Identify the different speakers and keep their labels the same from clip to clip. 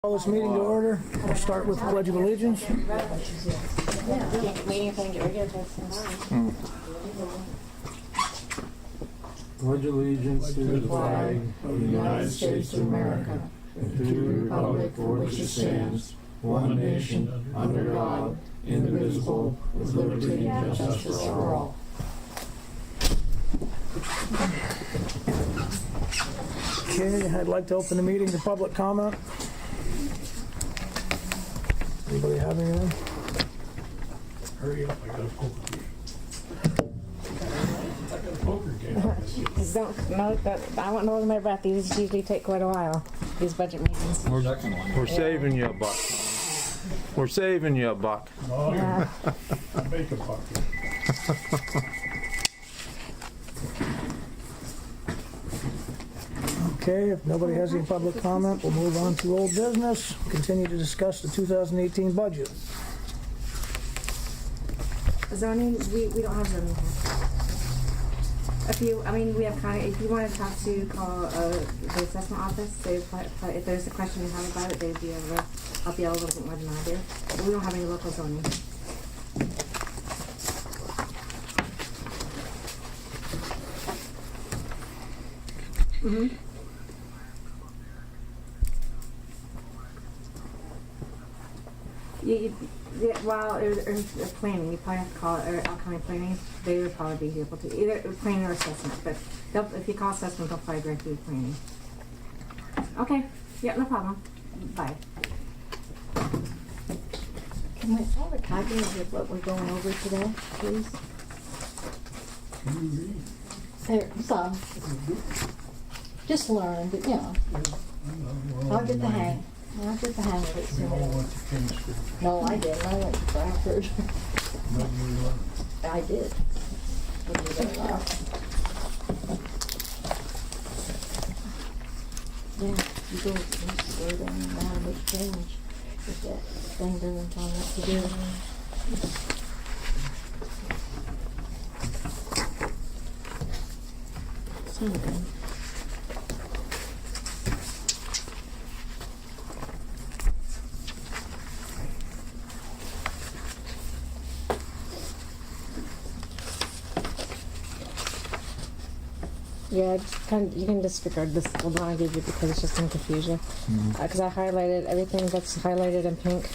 Speaker 1: Call this meeting to order. We'll start with the Pledge of Allegiance.
Speaker 2: Waiting for them to get regular
Speaker 3: Pledge allegiance to the flag of the United States of America and to the republic for which it stands, one nation, under God, indivisible, with liberty and justice for all.
Speaker 1: Okay, I'd like to open the meeting to public comment. Anybody have anything?
Speaker 3: Hurry up, I got a poker game.
Speaker 2: I won't hold my breath. These usually take quite a while, these budget meetings.
Speaker 4: We're saving you a buck. We're saving you a buck.
Speaker 3: Oh,
Speaker 2: Yeah.
Speaker 3: I make a buck.
Speaker 1: Okay, if nobody has any public comment, we'll move on to old business. Continue to discuss the 2018 budget.
Speaker 2: Zoning, we don't have zoning here. We have if you want to talk to, call the assessment office, if there's a question you have about it, they'd be able to help you out a little bit more than I do. But we don't have any local zoning. Mm-hmm. Or planning, you probably have to call it, or outcoming planning, they would probably be able to, either planning or assessment, but if you call assessment, they'll probably direct you to planning. Okay, yeah, no problem, bye.
Speaker 5: Can we have a copy of what we're going over today, please? There, some. Just learn, but you know, I'll get the hang of it soon. No, I didn't. I went to Bradford. I did. Yeah, you go down and how to make change if that thing doesn't tell you what to do. Something.
Speaker 2: Yeah, you can disregard this little one I gave you because it's just some confusion. Because I highlighted everything that's highlighted in pink.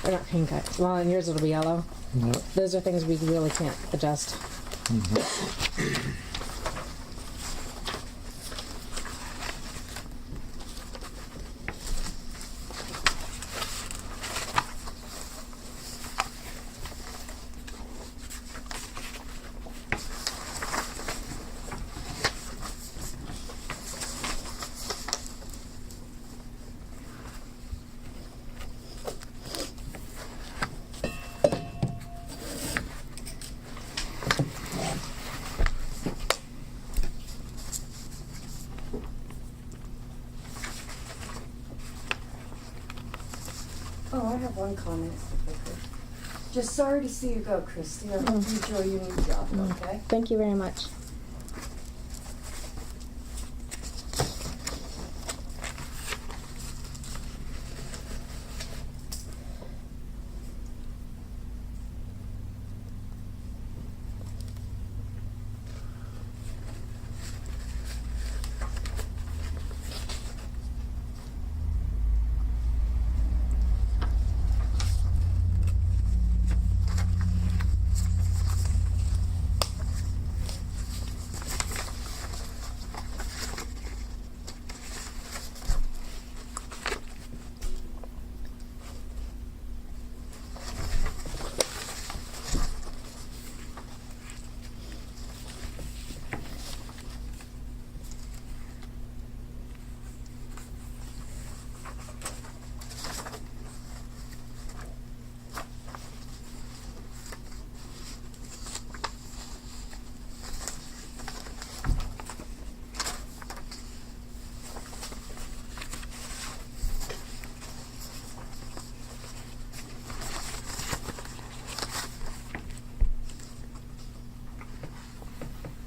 Speaker 2: Or not pink, well, in yours it'll be yellow.
Speaker 4: Yep.
Speaker 2: Those are things we really can't adjust.
Speaker 5: Oh, I have one comment. Just sorry to see you go, Christy. I hope you enjoy your new job, okay?
Speaker 2: Thank you very much.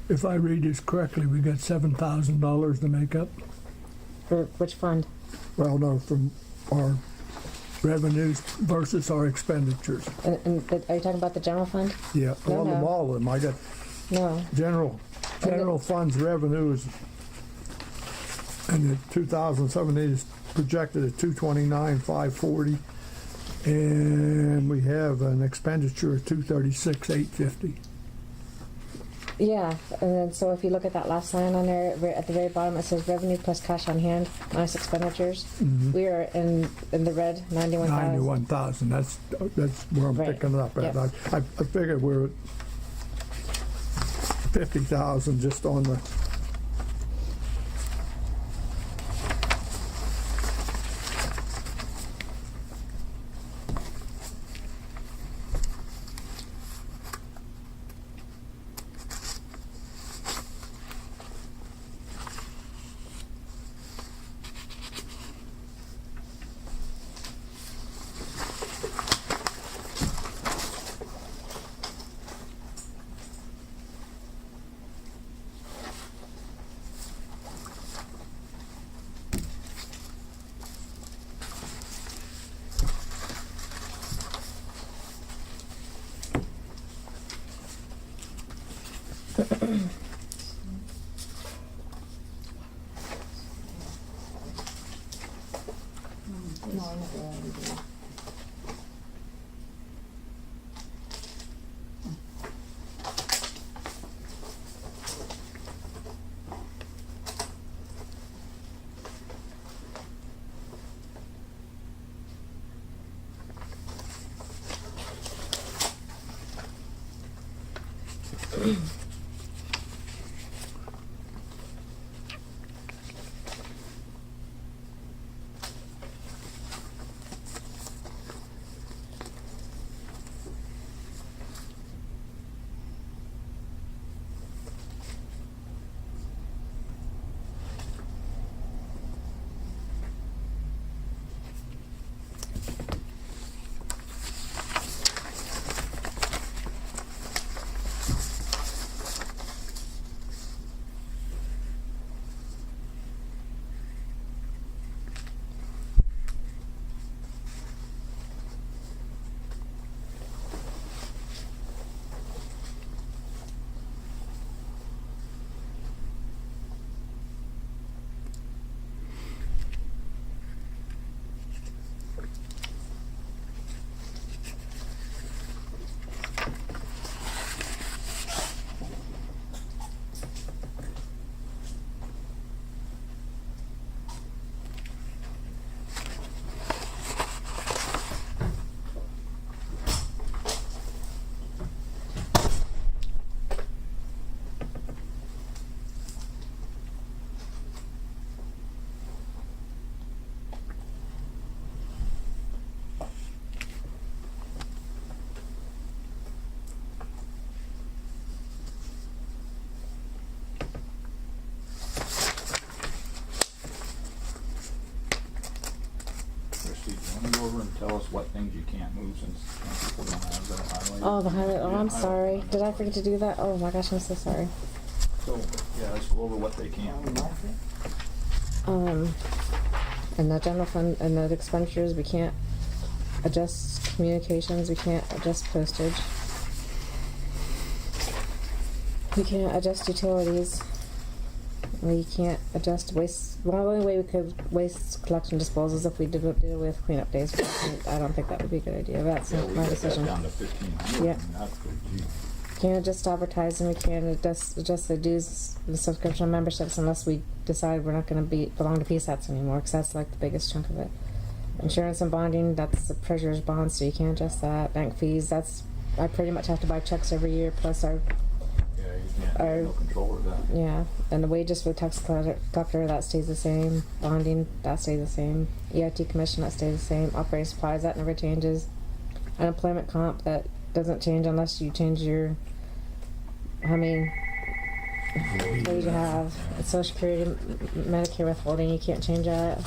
Speaker 6: If I read this correctly, we got $7,000 to make up.
Speaker 2: For which fund?
Speaker 6: Well, no, from our revenues versus our expenditures.
Speaker 5: Are you talking about the general fund?
Speaker 6: Yeah,
Speaker 5: No,
Speaker 6: all of them,
Speaker 5: no.
Speaker 6: all of them. I got
Speaker 5: No.
Speaker 6: general funds revenues, and the 2017 is projected at 229,540, and we have an expenditure of 236,850.
Speaker 5: Yeah, and then so if you look at that last line on there at the very bottom, it says revenue plus cash on hand minus expenditures. We are in the red, 91,000.
Speaker 6: 91,000. That's where I'm
Speaker 5: Right.
Speaker 6: picking it up at.
Speaker 5: Yep.
Speaker 6: I figured we're at 50,000 just on the.
Speaker 3: Christie, do you want to go over and tell us what things you can't move since people don't have that highlighted?
Speaker 5: Oh, the highlight. Oh,
Speaker 3: Yeah,
Speaker 5: I'm
Speaker 3: highlight
Speaker 5: sorry.
Speaker 3: on
Speaker 5: Did I
Speaker 3: that.
Speaker 5: forget to do that? Oh my gosh, I'm so sorry.
Speaker 3: So, yeah, let's go over what they can't move.
Speaker 5: And the general fund and the expenditures, we can't adjust communications, we can't adjust postage. We can't adjust utilities. We can't adjust waste. Well, the only way we could waste collection disposal is if we did away with cleanup days. But I don't think that would be a good idea. That's
Speaker 3: Yeah,
Speaker 5: not
Speaker 3: we
Speaker 5: my
Speaker 3: got that
Speaker 5: decision.
Speaker 3: down to 1,500.
Speaker 5: Yeah.
Speaker 3: I mean, that's good, gee.
Speaker 5: Can't adjust advertising. We can't adjust the dues, the subscription memberships, unless we decide we're not going to belong to PSATs anymore, because that's like the biggest chunk of it. Insurance and bonding, that's the treasurer's bond, so you can't adjust that. Bank fees, I pretty much have to buy checks every year, plus our,
Speaker 3: Yeah, you can't have no control over that.
Speaker 5: yeah. And the wages for the tax collector, that stays the same. Bonding, that stays the same. EIT commission, that stays the same. Operating supplies, that never changes. Unemployment comp, that doesn't change unless you change your, how many days you have. Social Security, Medicare withholding, you can't change that.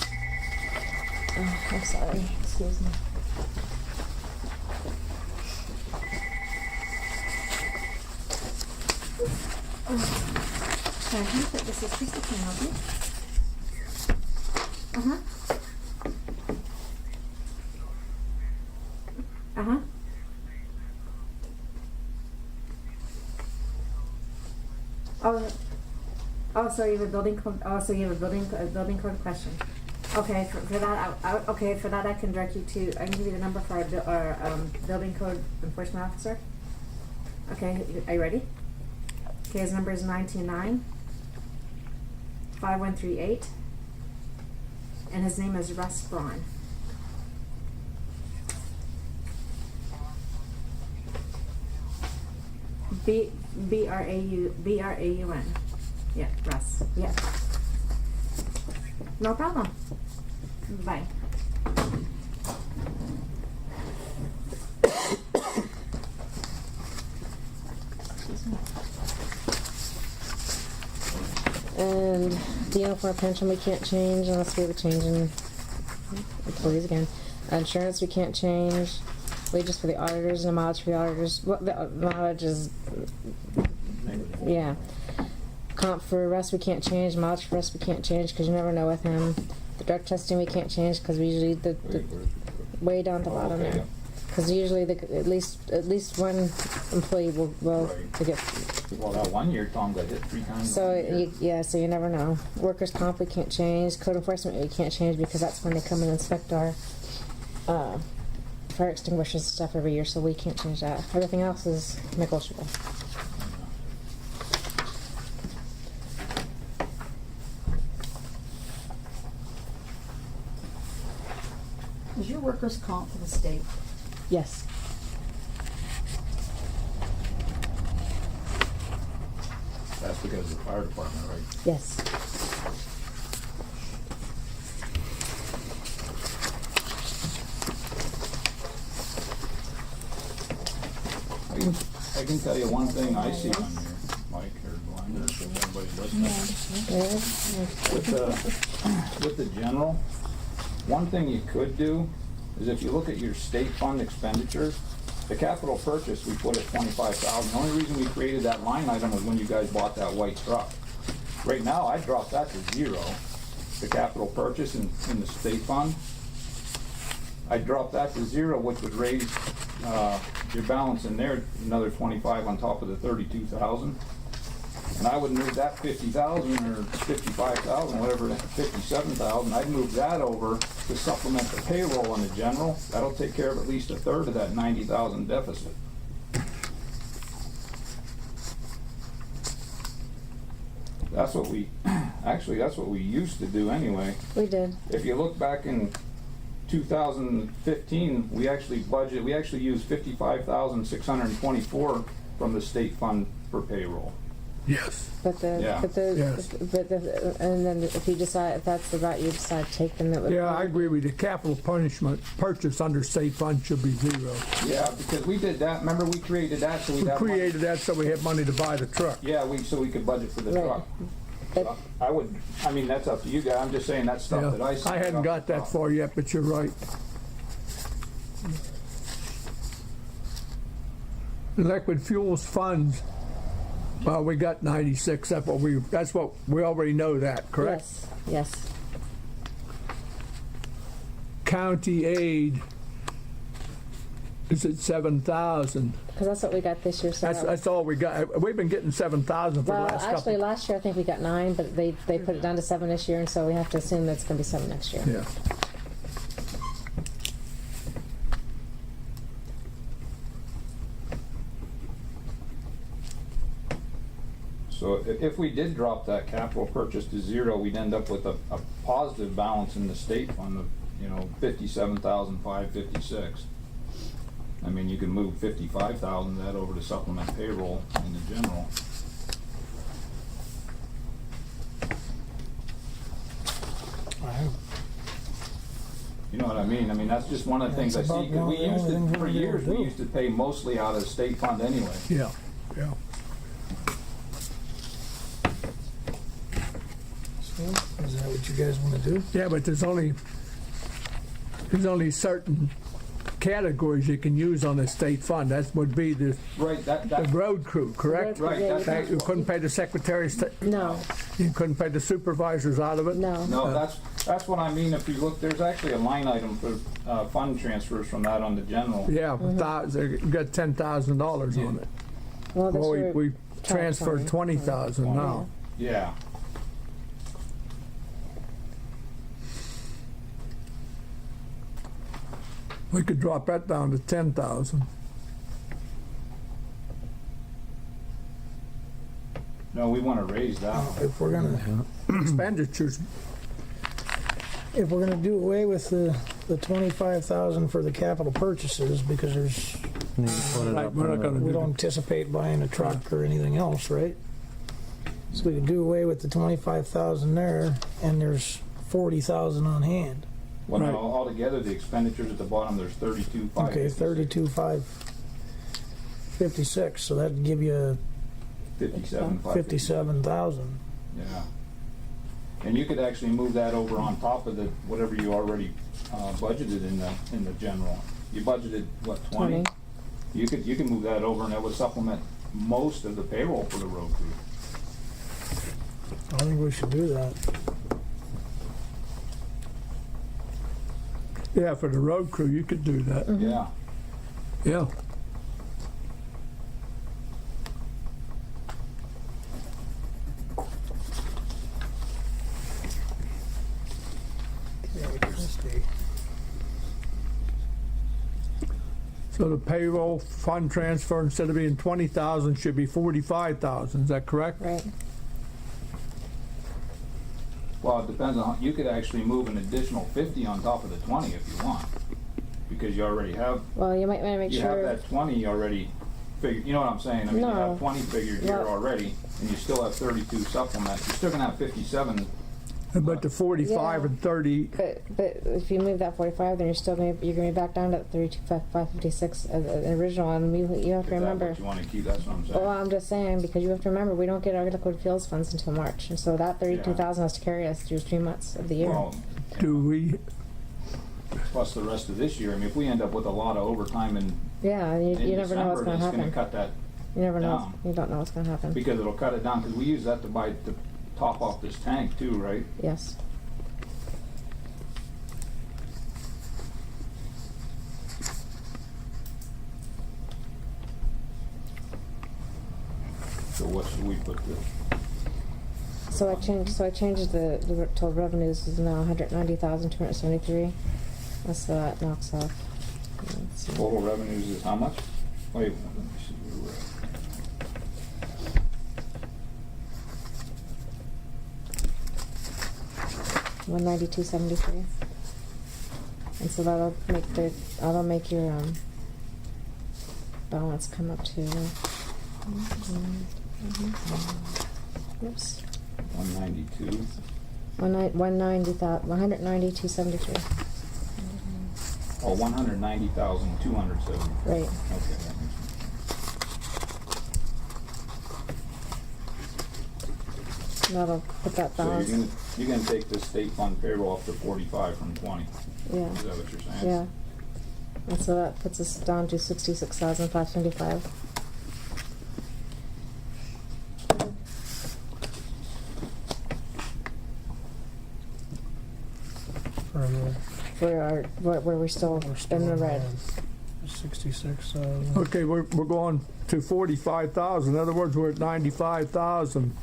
Speaker 5: Oh, I'm sorry, excuse me.
Speaker 2: Sorry, can you put this is Christie, can I help you? Uh-huh. Oh, so you have a building code, building code question. Okay, for that, for that I can direct you to, I can give you the number for our building code enforcement officer. Okay, are you ready? Okay, his number is 929-5138, and his name is Russ Braun. B-R-A-U-N. Yeah, Russ. Yeah. No problem. Bye.
Speaker 7: And the uniform pension we can't change unless we have a change in employees again. Insurance we can't change. Wages for the auditors and the mileage for the auditors. Well, the mileage is, yeah. Comp for Russ we can't change. Mileage for Russ we can't change because you never know with him. The drug testing we can't change because we usually the way down at the bottom there. Because usually at least one employee will
Speaker 3: Right.
Speaker 7: get.
Speaker 3: Well, that one year Tom got hit 3 times.
Speaker 7: So so you never know. Workers' comp we can't change. Code enforcement we can't change because that's when they come and inspect our fire extinguishers and stuff every year. So we can't change that. Everything else is negotiable.
Speaker 5: Is your workers' comp for the state?
Speaker 7: Yes.
Speaker 3: That's because of the fire department, right?
Speaker 7: Yes.
Speaker 3: I can tell you one thing I see on here, Mike, or Glenn, or if everybody's listening. With the general, one thing you could do is if you look at your state fund expenditures, the capital purchase, we put at $25,000. The only reason we created that line item was when you guys bought that white truck. Right now, I dropped that to 0, the capital purchase in the state fund. I dropped that to 0, which would raise your balance in there another 25 on top of the 32,000. And I would move that 50,000 or 55,000, whatever, 57,000. I'd move that over to supplement the payroll on the general. That'll take care of at least 1/3 of that 90,000 deficit. That's what we, actually, that's what we used to do anyway.
Speaker 7: We did.
Speaker 3: If you look back in 2015, we actually used 55,624 from the state fund for payroll.
Speaker 6: Yes.
Speaker 7: But
Speaker 3: Yeah.
Speaker 6: Yes.
Speaker 7: And then if you decide, if that's the route you decide to take, then it would.
Speaker 6: Yeah, I agree with you. Capital punishment purchase under state fund should be 0.
Speaker 3: Yeah, because we did that, remember we created that so we'd
Speaker 6: We
Speaker 3: have money.
Speaker 6: created that so we had money to buy the truck.
Speaker 3: Yeah, so we could budget for the
Speaker 7: Right.
Speaker 3: truck.
Speaker 7: But-
Speaker 3: I mean, that's up to you guys, I'm just saying that's stuff that I see.
Speaker 6: Yeah, I hadn't got that far yet, but you're right. Liquid fuels funds, well, we got 96, that's what we already know that, correct?
Speaker 7: Yes.
Speaker 6: County aid is at 7,000.
Speaker 7: Because that's what we got this year. So
Speaker 6: That's all we got. We've been getting 7,000 for the
Speaker 7: well,
Speaker 6: last
Speaker 7: actually,
Speaker 6: couple.
Speaker 7: last year I think we got 9, but they put it down to 7 this year, and so we have to assume that it's going to be 7 next year.
Speaker 6: Yeah.
Speaker 3: So if we did drop that capital purchase to 0, we'd end up with a positive balance in the state fund of, 57,556. I mean, you can move 55,000 of that over to supplement payroll in the general. You know what I mean? I mean, that's just one of the things I
Speaker 1: That's
Speaker 3: see,
Speaker 1: about
Speaker 3: because we
Speaker 1: the only
Speaker 3: used
Speaker 1: thing
Speaker 3: to, for
Speaker 1: we're gonna
Speaker 3: years, we
Speaker 1: do.
Speaker 3: used to pay mostly out of the state fund anyway.
Speaker 6: Yeah, yeah.
Speaker 1: So, is that what you guys want to do?
Speaker 6: Yeah, but there's only certain categories you can use on the state fund. That would be the
Speaker 3: Right, that,
Speaker 6: road crew, correct?
Speaker 3: right,
Speaker 7: Yeah,
Speaker 3: that's.
Speaker 6: You couldn't pay the secretaries,
Speaker 7: No,
Speaker 6: you couldn't pay the supervisors out of it?
Speaker 7: no.
Speaker 3: No, that's what I mean, if you look, there's actually a line item for, fund transfers from that on the general.
Speaker 6: Yeah, you got $10,000 on it.
Speaker 7: Well, this
Speaker 6: Well,
Speaker 7: year,
Speaker 6: we transferred 20,000 now.
Speaker 3: Yeah,
Speaker 6: We could drop that down to 10,000.
Speaker 3: no, we wanna raise that.
Speaker 1: If we're gonna,
Speaker 6: Expenditures,
Speaker 1: if we're gonna do away with the 25,000 for the capital purchases, because there's,
Speaker 4: Need to put it
Speaker 6: right,
Speaker 4: up
Speaker 6: we're
Speaker 4: on
Speaker 6: not gonna
Speaker 1: we
Speaker 6: do
Speaker 1: don't
Speaker 6: that.
Speaker 1: anticipate buying a truck or anything else, right? So we could do away with the 25,000 there, and there's 40,000 on hand.
Speaker 3: Well,
Speaker 6: Right.
Speaker 3: no, altogether, the expenditures at the bottom, there's 32,556.
Speaker 1: Okay, 32,556, so that'd give you
Speaker 3: 57,556.
Speaker 1: 57,000.
Speaker 3: Yeah. And you could actually move that over on top of the, whatever you already, budgeted in the general. You budgeted, what, 20?
Speaker 7: 20.
Speaker 3: You can move that over and that would supplement most of the payroll for the road crew.
Speaker 1: I think we should do that.
Speaker 6: Yeah, for the road crew, you could do that.
Speaker 3: Yeah.
Speaker 6: Yeah.
Speaker 1: Okay, Christie.
Speaker 6: So the payroll fund transfer, instead of being 20,000, should be 45,000. Is that correct?
Speaker 7: Right.
Speaker 3: Well, it depends on, you could actually move an additional 50 on top of the 20 if you want. Because you already have,
Speaker 7: Well, you might want to make
Speaker 3: you have
Speaker 7: sure.
Speaker 3: that 20 already figured, you know what I'm saying? I mean, you
Speaker 7: No.
Speaker 3: have 20 figured here
Speaker 7: Well-
Speaker 3: already, and you still have 32 supplements. You're still gonna have 57.
Speaker 6: But the 45
Speaker 7: Yeah.
Speaker 6: and 30,
Speaker 7: But if you move that 45, then you're gonna be back down to 32,556 the original, and you have to
Speaker 3: If that's
Speaker 7: remember.
Speaker 3: what you wanna keep, that's what I'm saying.
Speaker 7: Well, I'm just saying, because you have to remember, we don't get our liquid fuels funds until March, and so that 32,000 has to carry us through 3 months of the year.
Speaker 3: Well,
Speaker 6: do we,
Speaker 3: plus the rest of this year. I mean, if we end up with a lot of overtime in
Speaker 7: Yeah, you never know what's
Speaker 3: December,
Speaker 7: gonna
Speaker 3: it's gonna
Speaker 7: happen.
Speaker 3: cut that,
Speaker 7: You never know.
Speaker 3: down.
Speaker 7: You don't know what's gonna happen.
Speaker 3: because it'll cut it down, because we use that to top off this tank too, right?
Speaker 7: Yes.
Speaker 3: So what should we put the,
Speaker 7: So I changed the total revenues is now 190,273. That's so that knocks off. Let's see.
Speaker 3: total revenues is how much? Wait, let me see where we're at.
Speaker 7: 192.73. And so that'll make your balance come up to. Oops.
Speaker 3: 192.
Speaker 7: 192.73.
Speaker 3: Oh, 190,270.
Speaker 7: Right.
Speaker 3: Okay, that makes sense.
Speaker 7: That'll put that
Speaker 3: So
Speaker 7: balance.
Speaker 3: you're gonna take the state fund payroll up to 45 from 20.
Speaker 7: Yeah.
Speaker 3: Is that what you're saying?
Speaker 7: Yeah. And so that puts us down to 66,575. Where we're still in the red.
Speaker 1: 66,000.
Speaker 6: okay, we're going to 45,000. In other words, we're at 95,000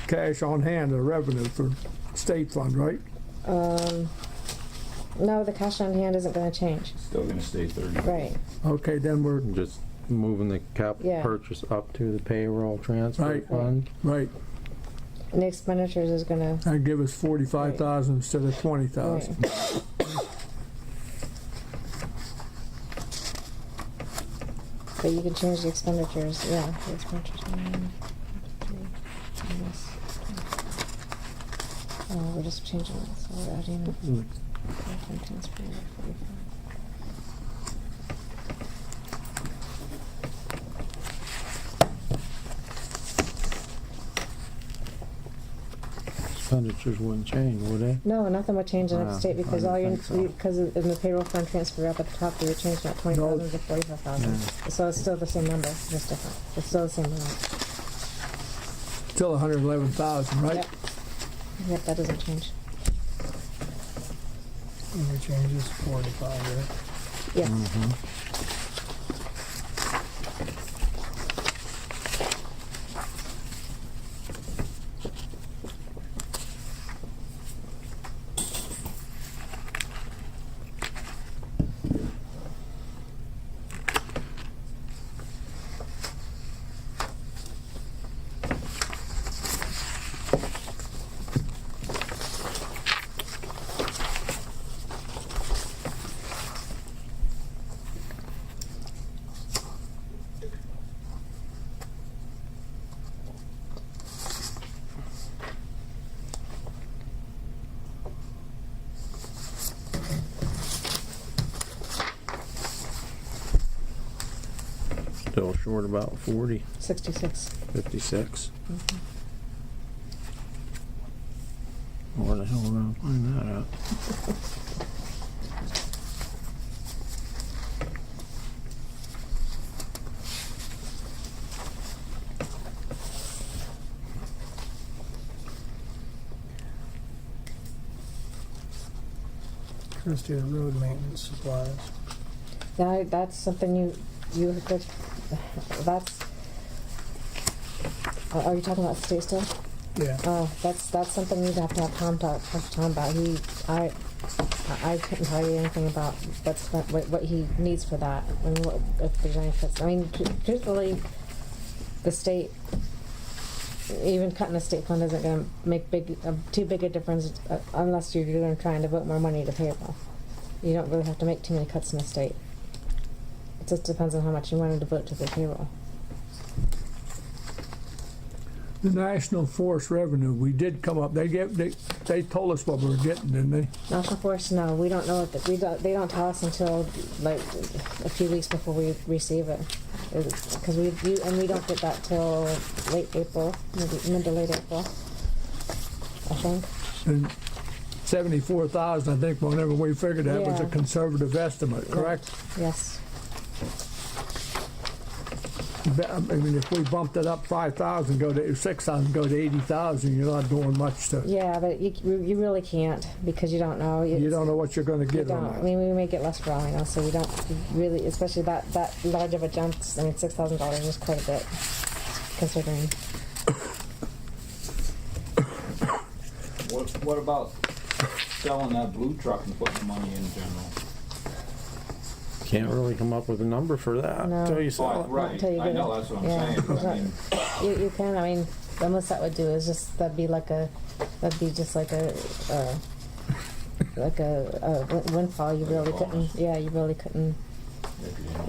Speaker 6: cash on hand of revenue for state fund, right?
Speaker 7: No, the cash on hand isn't going to change.
Speaker 3: Still gonna stay 30.
Speaker 7: Right.
Speaker 6: Okay, then we're,
Speaker 4: Just moving the capital
Speaker 7: Yeah.
Speaker 4: purchase up to the payroll transfer
Speaker 6: Right.
Speaker 4: fund.
Speaker 6: right,
Speaker 7: And the expenditures is going to.
Speaker 6: that'd give us 45,000 instead of 20,000.
Speaker 7: But you can change the expenditures. Yeah, the expenditures. Oh, we're just changing it. So we're adding. Transfer 45.
Speaker 4: expenditures wouldn't change, would they?
Speaker 7: No, nothing would change in
Speaker 4: Ah,
Speaker 7: the state because
Speaker 4: I
Speaker 7: all you,
Speaker 4: didn't think so.
Speaker 7: because in the payroll fund transfer up at the top, you would change that 20,000 to 45,000. So it's still the same number, just different. It's still the same amount.
Speaker 6: Still 111,000, right?
Speaker 7: Yep. Yep, that doesn't change.
Speaker 1: Only changes 45, right?
Speaker 7: Yes.
Speaker 4: Still short about 40,
Speaker 7: 66.
Speaker 4: 56. Where the hell would I find that at?
Speaker 1: Let's do the road maintenance supplies.
Speaker 7: Yeah, that's something you could, that's, are you talking about the state still?
Speaker 1: Yeah.
Speaker 7: Oh, that's something you'd have to have Tom talk to Tom about. I couldn't tell you anything about what he needs for that and what, if there's any fits. I mean, truthfully, the state, even cutting the state fund isn't going to make too big a difference unless you're going to try and devote more money to payroll. You don't really have to make too many cuts in the state. It just depends on how much you want to devote to the payroll.
Speaker 6: The national forest revenue, we did come up, they told us what we were getting, didn't they?
Speaker 7: National Forest, no, we don't know what they don't tell us until like a few weeks before we receive it, because we don't get that till late April, maybe mid to late April, I think.
Speaker 6: And 74,000, I think, whenever we figured that was a
Speaker 7: Yeah.
Speaker 6: conservative estimate, correct?
Speaker 7: Yes.
Speaker 6: I mean, if we bumped it up 5,000, go to 6,000, go to 80,000, you're not doing much to.
Speaker 7: Yeah, but you really can't because you don't know.
Speaker 6: You don't know what you're going to
Speaker 7: You
Speaker 6: get on
Speaker 7: don't. I
Speaker 6: that.
Speaker 7: mean, we may get less for all I know, so you don't really, especially that large of a jump. I mean, $6,000 is quite a bit, considering.
Speaker 3: What about selling that blue truck and putting the money in general?
Speaker 4: Can't really come up with a number for that.
Speaker 7: No.
Speaker 4: Till you
Speaker 3: Oh,
Speaker 4: sell it.
Speaker 3: right,
Speaker 7: until you
Speaker 3: I
Speaker 7: get
Speaker 3: know,
Speaker 7: it.
Speaker 3: that's what I'm
Speaker 7: Yeah,
Speaker 3: saying, but I
Speaker 7: it's
Speaker 3: mean,
Speaker 7: You can. I mean, the most that would do is just that'd be just like a windfall. You really couldn't. Yeah, you really couldn't.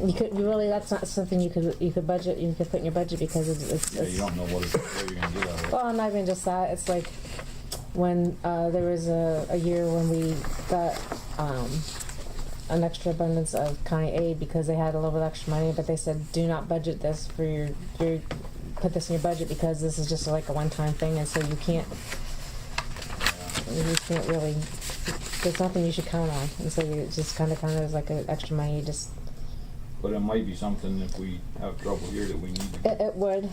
Speaker 7: You really. That's not something you could budget. You could put in your budget because it's.
Speaker 3: yeah, you don't know what you're gonna get out of it.
Speaker 7: Well, not even just that. It's like when there was a year when we got an extra abundance of county aid because they had a little bit of extra money, but they said do not budget this for your put this in your budget because this is just like a one-time thing, and so you can't really. There's nothing you should count on, and so you just kind of is like an extra money. You just
Speaker 3: But it might be something if we have trouble here that we need to.
Speaker 7: it would,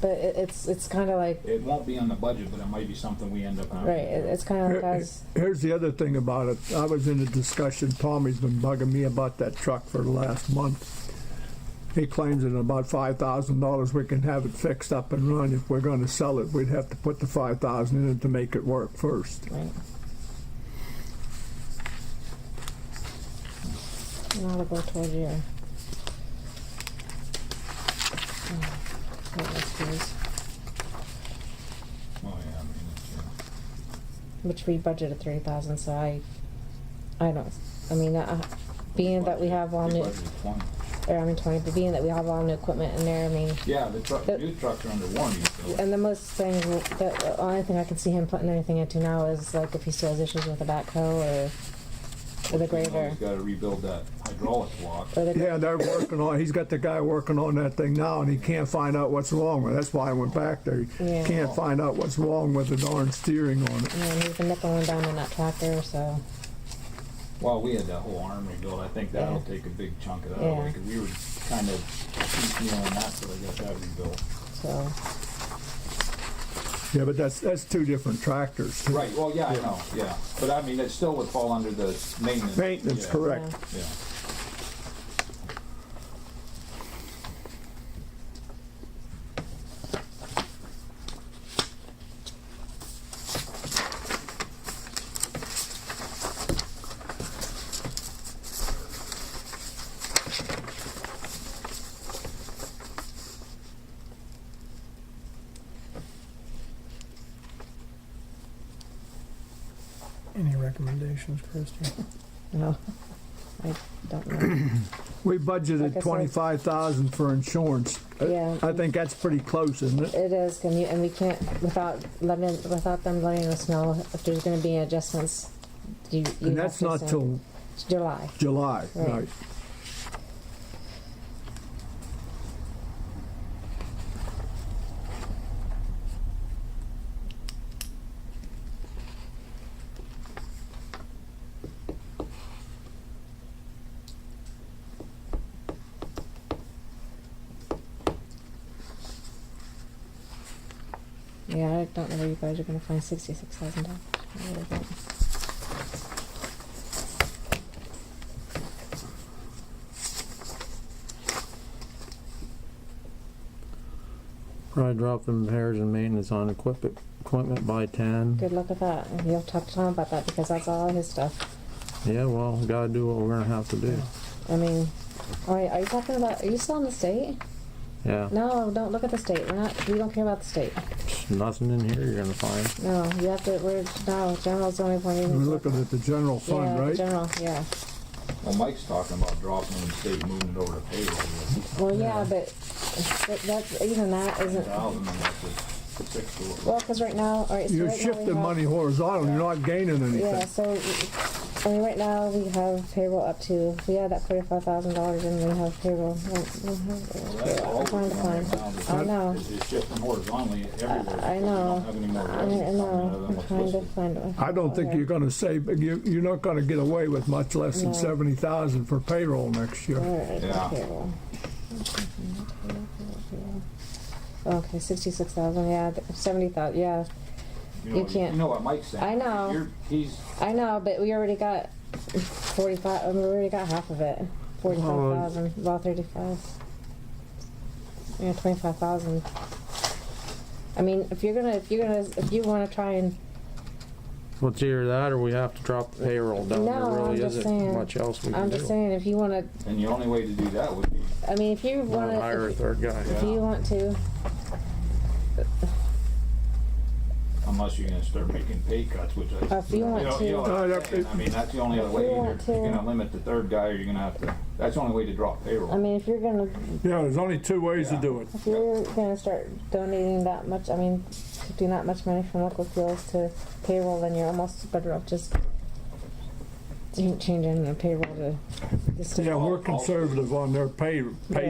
Speaker 7: but it's kind of like
Speaker 3: It won't be on the budget, but it might be something we end up having.
Speaker 7: right. It's kind of like as
Speaker 6: Here's the other thing about it. I was in a discussion, Tommy's been bugging me about that truck for the last month. He claims that about $5,000 we can have it fixed up and run. If we're going to sell it, we'd have to put the $5,000 in it to make it work first.
Speaker 7: right. Now to go towards your. What else is?
Speaker 3: Oh, yeah, I mean, it's,
Speaker 7: Which we budgeted 30,000, so I don't. I mean, being that we have all
Speaker 3: we
Speaker 7: new,
Speaker 3: budgeted 20.
Speaker 7: or I mean 20, but being that we have all new equipment in there, I mean,
Speaker 3: Yeah, the new trucks are under warranty, so.
Speaker 7: and the most thing, the only thing I can see him putting anything into now is like if he still has issues with the backhoe or Or the
Speaker 3: You know,
Speaker 7: grader.
Speaker 3: he's gotta rebuild that hydraulic block.
Speaker 7: Or the
Speaker 6: Yeah, they're working on, he's got the guy working on that thing now, and he can't find out what's wrong with it. That's why I went back there. He
Speaker 7: Yeah.
Speaker 6: can't find out what's wrong with the darn steering on it.
Speaker 7: and he's been nickel down on that tractor, so
Speaker 3: Well, we had that whole arm rebuilt. I think that'll take a big chunk of that
Speaker 7: Yeah.
Speaker 3: away, because we were kind of piecemealing that till they got that rebuilt.
Speaker 7: so
Speaker 6: Yeah, but that's two different tractors. too.
Speaker 3: Right, well, yeah, I know, yeah. But I mean, it still would fall under the maintenance.
Speaker 6: Maintenance,
Speaker 3: Yeah,
Speaker 6: correct.
Speaker 3: Yeah.
Speaker 1: Any recommendations, Christie?
Speaker 7: no, I don't know.
Speaker 6: We
Speaker 7: Like I
Speaker 6: budgeted
Speaker 7: said-
Speaker 6: 25,000 for insurance.
Speaker 7: Yeah.
Speaker 6: I think that's pretty close, isn't it?
Speaker 7: It is, and we can't without them letting us know if there's going to be adjustments. You
Speaker 6: And
Speaker 7: have
Speaker 6: that's
Speaker 7: to
Speaker 6: not
Speaker 7: send-
Speaker 6: till
Speaker 7: July.
Speaker 6: July,
Speaker 7: Right.
Speaker 6: right.
Speaker 7: Yeah, I don't know where you guys are going to find $66,000. I really don't.
Speaker 4: Probably drop them repairs and maintenance on equipment by 10.
Speaker 7: Good luck with that. You'll talk to Tom about that because that's all his stuff.
Speaker 4: Yeah, well, we gotta do what we're gonna have to do.
Speaker 7: I mean, are you talking about? Are you still in the state?
Speaker 4: Yeah.
Speaker 7: No, don't look at the state. We don't care about the state.
Speaker 4: There's nothing in here you're gonna find.
Speaker 7: No, you have to. General's the only point. You
Speaker 6: We're
Speaker 7: need to
Speaker 6: looking at the general
Speaker 7: yeah,
Speaker 6: fund, right?
Speaker 7: general. Yeah.
Speaker 3: Well, Mike's talking about dropping them in state, moving it over to payroll.
Speaker 7: Well, yeah, but that's even that isn't.
Speaker 3: 10,000, and that's a 6
Speaker 7: Well, because right now, all right. So
Speaker 6: You're
Speaker 7: right now we
Speaker 6: shifting
Speaker 7: have-
Speaker 6: money horizontal, you're not gaining anything.
Speaker 7: Yeah, so I mean, right now we have payroll up to we had that $45,000 and we have payroll. I'm trying to find. I know.
Speaker 3: It's shifting horizontally everywhere.
Speaker 7: I know.
Speaker 3: You don't have any more
Speaker 7: I
Speaker 3: revenue coming out
Speaker 7: know.
Speaker 3: of them
Speaker 7: I'm
Speaker 3: what's
Speaker 7: trying to
Speaker 3: listed.
Speaker 7: find it.
Speaker 6: I don't think you're gonna save, you're not gonna get away with much less than
Speaker 7: No.
Speaker 6: 70,000 for payroll next year.
Speaker 7: Alright,
Speaker 3: Yeah.
Speaker 7: payroll. Okay, 66,000. Yeah, 70,000. Yeah, you can't-
Speaker 3: You know what Mike's saying.
Speaker 7: I know.
Speaker 3: He's
Speaker 7: I know, but we already got 45. I mean, we already got half of it. 45,000. Well, 35. Yeah, 25,000. I mean, if you want to try and
Speaker 4: Well, it's either that or we have to drop the payroll down.
Speaker 7: No,
Speaker 4: There
Speaker 7: I'm
Speaker 4: really
Speaker 7: just
Speaker 4: isn't
Speaker 7: saying-
Speaker 4: much else we can
Speaker 7: I'm
Speaker 4: do.
Speaker 7: just saying, if you want to,
Speaker 3: and the only way to do that would be
Speaker 7: I mean, if you want
Speaker 4: We'll hire a
Speaker 7: to,
Speaker 4: third guy.
Speaker 7: if you want to,
Speaker 3: unless you're gonna start making pay cuts, which I.
Speaker 7: If you want to-
Speaker 3: what I'm
Speaker 6: No,
Speaker 3: saying. I mean, that's the only other way.
Speaker 7: you
Speaker 3: Either
Speaker 7: want to-
Speaker 3: you're gonna limit the third guy, or you're gonna have to. That's the only way to drop payroll.
Speaker 7: I mean, if you're gonna,
Speaker 6: Yeah, there's only two ways to do it.
Speaker 7: if you're gonna start donating that much, I mean, shifting that much money from liquid fuels to payroll, then you're almost better off just changing the payroll to the state.
Speaker 6: Yeah, we're conservative on their pay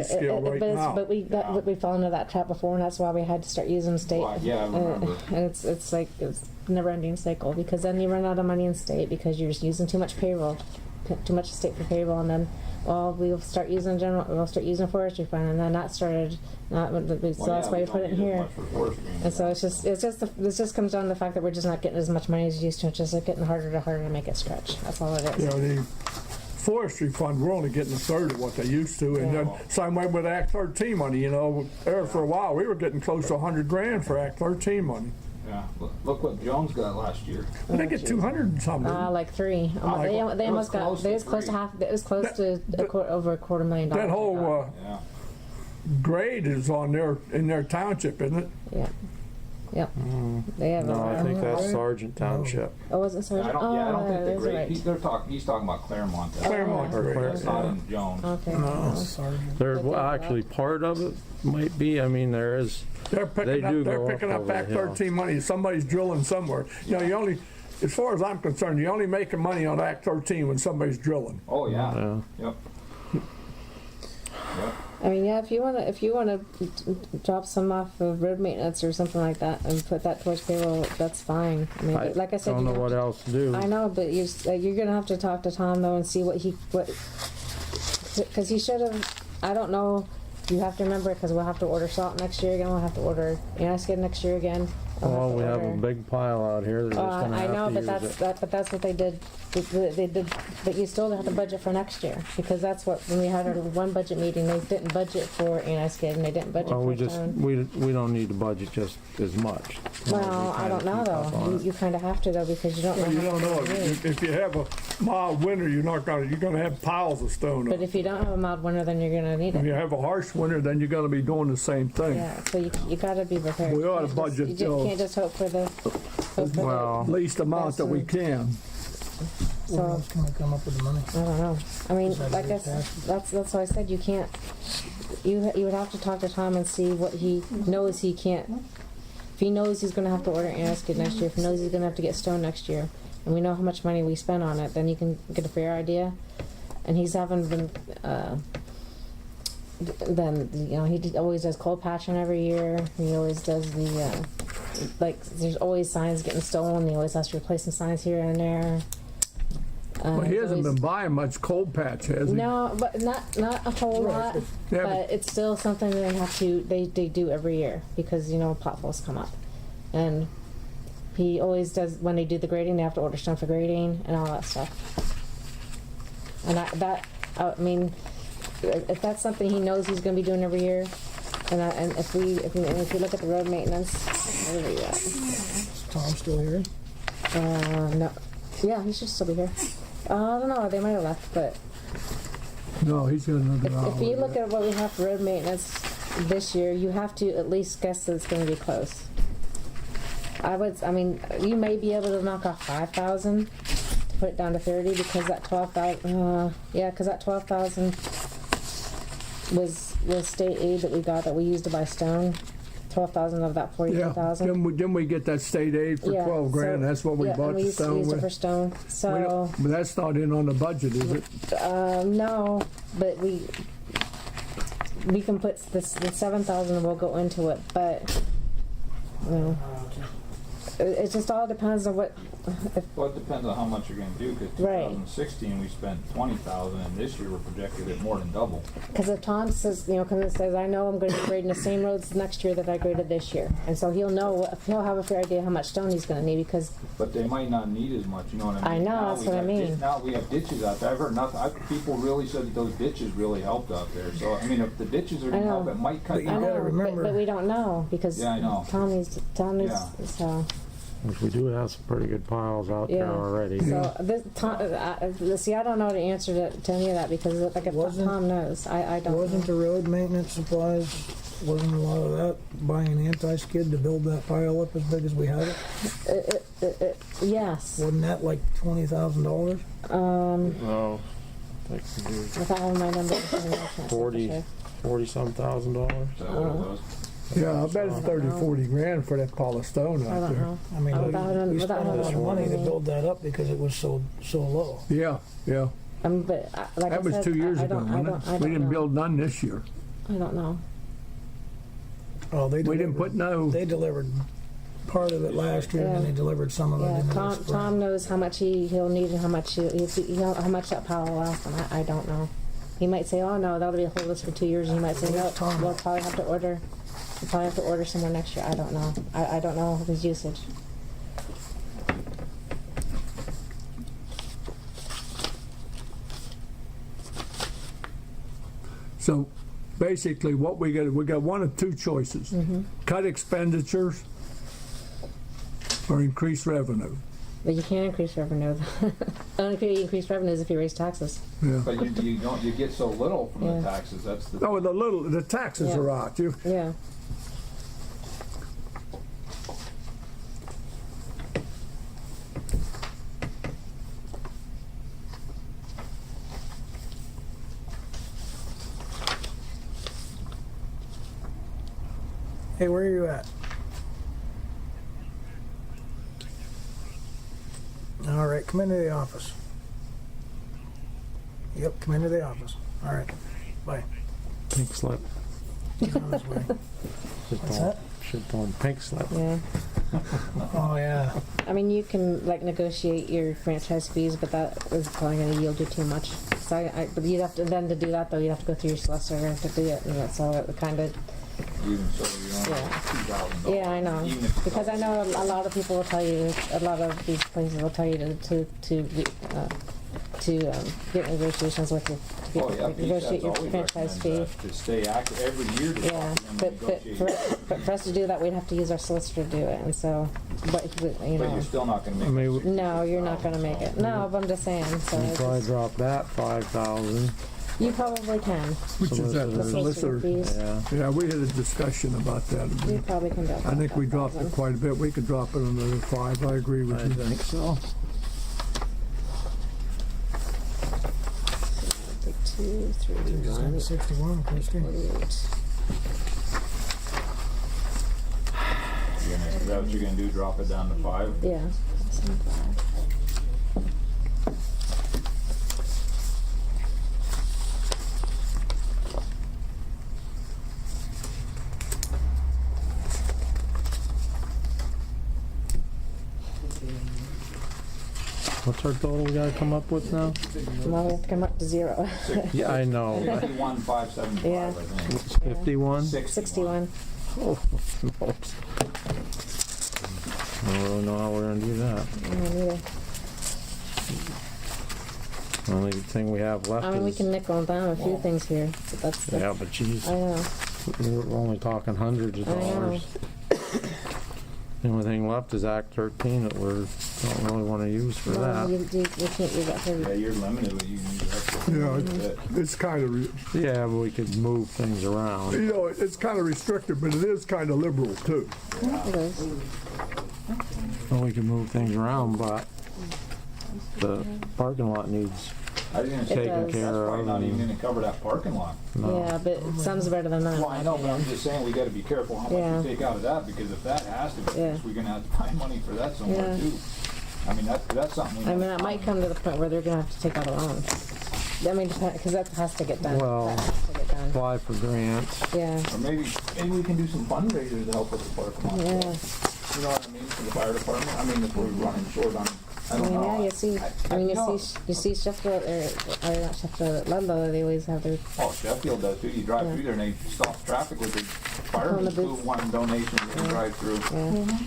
Speaker 6: scale right now.
Speaker 7: But we fell into that trap before, and that's why we had to start using state.
Speaker 3: Well, yeah, I remember.
Speaker 7: And it's like it's a never-ending cycle because then you run out of money in state because you're just using too much payroll, too much state for payroll, and then we'll start using forestry fund, and then that started. So that's why we put it in here. And so it just comes down to the fact that we're just not getting as much money as we used to. It's just like getting harder to make it stretch. That's all it is.
Speaker 6: You know, the forestry fund, we're only getting a third of what they used to, and then same way with Act 13 money, you know, there for a while, we were getting close to 100 grand for Act 13 money.
Speaker 3: Yeah, look what Jones got last year.
Speaker 6: But they get 200 and something.
Speaker 7: Like three. They almost got. They was close to half. It was close to over $250,000.
Speaker 6: That whole
Speaker 3: Yeah.
Speaker 6: grade is on in their township, isn't it?
Speaker 7: Yeah. Yep. They have.
Speaker 4: No, I think that's Sargent Township.
Speaker 7: Oh, was it Sergeant?
Speaker 3: I don't think
Speaker 7: that
Speaker 3: the
Speaker 7: is
Speaker 3: grade.
Speaker 7: right.
Speaker 3: He's talking about Claremont.
Speaker 6: Claremont
Speaker 4: Or
Speaker 6: grade.
Speaker 3: That's not in Jones.
Speaker 7: Okay.
Speaker 1: No, Sergeant.
Speaker 4: There's well, actually part of it might be. I mean, there is.
Speaker 6: They're
Speaker 4: They
Speaker 6: picking
Speaker 4: do
Speaker 6: up. They're
Speaker 4: go up
Speaker 6: picking up
Speaker 4: over
Speaker 6: Act
Speaker 4: the hill.
Speaker 6: 13 money. Somebody's drilling somewhere. You know, as far as I'm concerned, you're only making money on Act 13 when somebody's drilling.
Speaker 3: Oh, yeah.
Speaker 4: Yeah.
Speaker 3: Yep. Yep.
Speaker 7: I mean, yeah, if you wanna drop some off of road maintenance or something like that and put that towards payroll, that's fine. I mean, but like I said,
Speaker 4: don't know what else to do.
Speaker 7: I know, but you're gonna have to talk to Tom though and see what because he should have. I don't know. You have to remember because we'll have to order salt next year again. We'll have to order skid next year again.
Speaker 4: Well, we have a big pile out here. They're just gonna
Speaker 7: I
Speaker 4: have
Speaker 7: know,
Speaker 4: to
Speaker 7: but
Speaker 4: use
Speaker 7: that's what they did. They did, but you still have to budget for next year because that's what when we had our one budget meeting, they didn't budget for anti-skid and they didn't budget
Speaker 4: Well,
Speaker 7: for
Speaker 4: we just
Speaker 7: stone.
Speaker 4: we don't need to budget just as much.
Speaker 7: Well, I don't know though. You kind of have to though because you don't know.
Speaker 6: Well, you
Speaker 7: how
Speaker 6: don't know.
Speaker 7: much it is.
Speaker 6: If you have a mild winter, you're gonna have piles of stone
Speaker 7: But
Speaker 6: up.
Speaker 7: if you don't have a mild winter, then you're gonna need
Speaker 6: If you
Speaker 7: it.
Speaker 6: have a harsh winter, then you're gonna be doing the same thing.
Speaker 7: Yeah, so you gotta be prepared.
Speaker 6: We ought to
Speaker 7: You can't just-
Speaker 6: budget
Speaker 7: You
Speaker 6: till-
Speaker 7: can't just hope for the. Hope for
Speaker 4: Well,
Speaker 6: Least amount that we can.
Speaker 7: the
Speaker 1: Where
Speaker 7: so
Speaker 1: else can we come up with the money?
Speaker 7: I don't know. I mean,
Speaker 1: Besides
Speaker 7: like I
Speaker 1: raise
Speaker 7: said,
Speaker 1: taxes?
Speaker 7: that's why I said you can't. You would have to talk to Tom and see what he knows he can't. If he knows he's going to have to order anti-skid next year, if he knows he's going to have to get stone next year, and we know how much money we spend on it, then you can get a fair idea. And he's having been. Then he always does cold patching every year. He always does the there's always signs getting stolen. He always has to replace some signs here and there.
Speaker 6: Well, he
Speaker 7: he's
Speaker 6: hasn't
Speaker 7: always-
Speaker 6: been buying much cold patch, has he?
Speaker 7: No, but not a whole lot.
Speaker 6: Yeah,
Speaker 7: But it's still something they do every year because potholes come up, and he always does when they do the grading. They have to order stone for grading and all that stuff. And I mean, if that's something he knows he's going to be doing every year, and if we look at the road maintenance, where are we at?
Speaker 1: Is Tom still here?
Speaker 7: No, yeah, he should still be here. I don't know. They might have left, but.
Speaker 6: No, he's got another hour.
Speaker 7: If you look at what we have for road maintenance this year, you have to at least guess that it's going to be close. I mean, you may be able to knock off 5,000 to put it down to 30 because that 12,000. Because that 12,000 was state aid that we got that we used to buy stone. 12,000 of that 42,000.
Speaker 6: Didn't we get that state aid for 12 grand? That's what we bought
Speaker 7: and we
Speaker 6: the
Speaker 7: used to
Speaker 6: stone
Speaker 7: use it for
Speaker 6: with.
Speaker 7: stone. So
Speaker 6: But that's not in on the budget, is it?
Speaker 7: no, but we can put the 7,000 will go into it, but it just all depends on what.
Speaker 3: Well, it depends on how much you're gonna do, because
Speaker 7: Right.
Speaker 3: 2016, we spent 20,000, and this year we're projected at more than double.
Speaker 7: Because if Tom says, because it says, I know I'm going to be grading the same roads next year that I graded this year, and so he'll have a fair idea how much stone he's going to need because.
Speaker 3: But they might not need as much, you know what I mean?
Speaker 7: I know,
Speaker 3: Now
Speaker 7: that's
Speaker 3: we
Speaker 7: what I
Speaker 3: got
Speaker 7: mean.
Speaker 3: Now we have ditches out there. I've heard nothing. People really said that those ditches really helped out there. So, I mean, if the ditches are gonna help, it might cut
Speaker 1: But you
Speaker 7: I
Speaker 3: down.
Speaker 1: gotta
Speaker 7: know,
Speaker 1: remember-
Speaker 7: but we don't know because
Speaker 3: Yeah, I know.
Speaker 7: Tom needs.
Speaker 3: Yeah.
Speaker 7: So.
Speaker 4: Which we do have some pretty good piles out there
Speaker 7: Yeah.
Speaker 4: already.
Speaker 7: So this Tom, see, I don't know the answer to any of that because like if
Speaker 1: Wasn't-
Speaker 7: Tom knows, I don't.
Speaker 1: Wasn't
Speaker 7: know.
Speaker 1: the road maintenance supplies, wasn't a lot of that buying anti-skid to build that pile up as big as we have it?
Speaker 7: Yes.
Speaker 1: Wasn't that like $20,000?
Speaker 4: No, like
Speaker 7: Without having my number, I can't say for
Speaker 4: 40
Speaker 7: sure.
Speaker 4: some $1,000.
Speaker 3: Is that what it was?
Speaker 6: Yeah, I bet it's 30, 40 grand for that pile of stone
Speaker 7: I
Speaker 6: out
Speaker 7: don't
Speaker 6: there.
Speaker 7: know.
Speaker 1: I mean,
Speaker 7: Without having-
Speaker 1: we
Speaker 7: without
Speaker 1: spent all this
Speaker 7: having
Speaker 1: money to
Speaker 7: money.
Speaker 1: build that up because it was so low.
Speaker 6: Yeah.
Speaker 7: But like
Speaker 6: That
Speaker 7: I
Speaker 6: was
Speaker 7: said,
Speaker 6: 2 years
Speaker 7: I
Speaker 6: ago,
Speaker 7: don't,
Speaker 6: wasn't
Speaker 7: I
Speaker 6: it?
Speaker 7: don't
Speaker 6: We didn't
Speaker 7: know.
Speaker 6: build none this year.
Speaker 7: I don't know.
Speaker 1: Oh, they
Speaker 6: We didn't put no.
Speaker 1: They delivered part of it last year, and then
Speaker 7: Yeah.
Speaker 1: they delivered some of it
Speaker 7: Yeah,
Speaker 1: in the
Speaker 7: Tom
Speaker 1: spring.
Speaker 7: knows how much he'll need and how much how much that pile will last, and I don't know. He might say, "Oh no, that'll be a whole list for 2 years," and he might say, "No,
Speaker 1: Tom.
Speaker 7: we'll probably have to order. We'll probably have to order somewhere next year." I don't know. I don't know his usage.
Speaker 6: So basically what we got one of two choices. Cut expenditures or increase revenue.
Speaker 7: But you can't increase revenue. Only if you increase revenues if you raise taxes.
Speaker 6: Yeah.
Speaker 3: But you get so little from
Speaker 7: Yeah.
Speaker 3: the taxes. That's the.
Speaker 6: Oh, the taxes
Speaker 7: Yeah.
Speaker 6: are out.
Speaker 7: Yeah.
Speaker 1: Hey, where are you at? All right, come into the office. Yep, come into the office. All right, bye.
Speaker 4: Pink slip.
Speaker 1: He's on his way. What's that?
Speaker 4: Should tell him pink slip.
Speaker 7: Yeah.
Speaker 1: Oh, yeah.
Speaker 7: I mean, you can like negotiate your franchise fees, but that is probably going to yield you too much. So but you'd have to then to do that though. You have to go through your solicitor and to do it, and that's all it kind of.
Speaker 3: Even so, you don't have $2,000.
Speaker 7: Yeah, I know.
Speaker 3: Even if
Speaker 7: Because I know a lot of people will tell you, a lot of these places will tell you to get negotiations with you, to get,
Speaker 3: Oh, yeah,
Speaker 7: negotiate your
Speaker 3: always
Speaker 7: franchise fee.
Speaker 3: recommend to stay active every year to
Speaker 7: Yeah,
Speaker 3: talk to them and
Speaker 7: but
Speaker 3: negotiate.
Speaker 7: but for us to do that, we'd have to use our solicitor to do it, and so, but you
Speaker 3: But
Speaker 7: know,
Speaker 3: you're still not gonna
Speaker 4: I
Speaker 3: make
Speaker 4: mean,
Speaker 7: no, you're not going to make it. No, but I'm just saying. So
Speaker 4: we
Speaker 7: it's
Speaker 4: probably
Speaker 7: just-
Speaker 4: drop that 5,000.
Speaker 7: you probably can.
Speaker 6: Which is that, the
Speaker 7: Solicitor
Speaker 6: solicitor.
Speaker 7: fees.
Speaker 4: Yeah.
Speaker 6: Yeah, we had a discussion about that.
Speaker 7: You probably can drop.
Speaker 6: I think we dropped it
Speaker 7: 5,000.
Speaker 6: quite a bit. We could drop it another 5. I agree with
Speaker 4: I
Speaker 6: you.
Speaker 4: think so.
Speaker 7: Take 2, 3,
Speaker 1: 761, Christie.
Speaker 7: 48.
Speaker 3: Is that what you're gonna do, drop it down to 5?
Speaker 7: Yeah. 75.
Speaker 4: What's our total we gotta come up with now?
Speaker 7: Well, we have to come up to 0.
Speaker 4: Yeah, I know.
Speaker 3: 51,575,
Speaker 7: Yeah.
Speaker 3: I think.
Speaker 4: It's 51?
Speaker 7: 61.
Speaker 4: Oh, smokes. I don't really know how we're gonna do that.
Speaker 7: Neither.
Speaker 4: The only thing we have left
Speaker 7: I mean, we
Speaker 4: is,
Speaker 7: can nickel down a few things here, but that's.
Speaker 4: yeah, but geez,
Speaker 7: I know.
Speaker 4: we're only talking hundreds of
Speaker 7: I know.
Speaker 4: dollars. The only thing left is Act 13 that we don't really wanna use for
Speaker 7: No,
Speaker 4: that.
Speaker 7: you can't use that for.
Speaker 3: Yeah, you're limited what you can do.
Speaker 6: Yeah,
Speaker 3: That's it.
Speaker 6: it's kind of,
Speaker 4: Yeah, but we could move things around.
Speaker 6: you know, it's kind of restricted, but it is kind of liberal too.
Speaker 7: It is.
Speaker 4: Well, we can move things around, but the parking lot needs
Speaker 3: I was gonna
Speaker 7: It
Speaker 3: say,
Speaker 4: taken
Speaker 7: does.
Speaker 4: care
Speaker 3: that's probably
Speaker 4: of.
Speaker 3: not even
Speaker 4: and-
Speaker 3: gonna cover that parking lot.
Speaker 4: no.
Speaker 7: Yeah, but some's better than none.
Speaker 3: Well, I know, but I'm just saying, we gotta be careful how much
Speaker 7: Yeah.
Speaker 3: we take out of that, because if that has to be
Speaker 7: Yeah.
Speaker 3: fixed, we're gonna have to find money for that somewhere
Speaker 7: Yeah.
Speaker 3: too. I mean, that's something we.
Speaker 7: I mean,
Speaker 3: have
Speaker 7: it
Speaker 3: to
Speaker 7: might
Speaker 3: find.
Speaker 7: come to the point where they're gonna have to take out a loan. I mean, because that has to get done.
Speaker 4: Well,
Speaker 7: That has to get done.
Speaker 4: Apply for grants.
Speaker 7: Yeah.
Speaker 3: Or maybe we can do some fundraisers to help with the parking lot.
Speaker 7: Yeah.
Speaker 3: You know what I mean, for the fire department, I mean, if we're running short on, I
Speaker 7: I
Speaker 3: don't
Speaker 7: mean,
Speaker 3: know.
Speaker 7: yeah, you see. I mean,
Speaker 3: know-
Speaker 7: you see Sheffield or not Sheffield, Ludlow. They always have their.
Speaker 3: Oh, Sheffield does too, you drive
Speaker 7: Yeah.
Speaker 3: through there and they stop traffic with the
Speaker 7: On
Speaker 3: firemen
Speaker 7: the
Speaker 3: who
Speaker 7: booth.
Speaker 3: want donations and drive through.
Speaker 7: Yeah.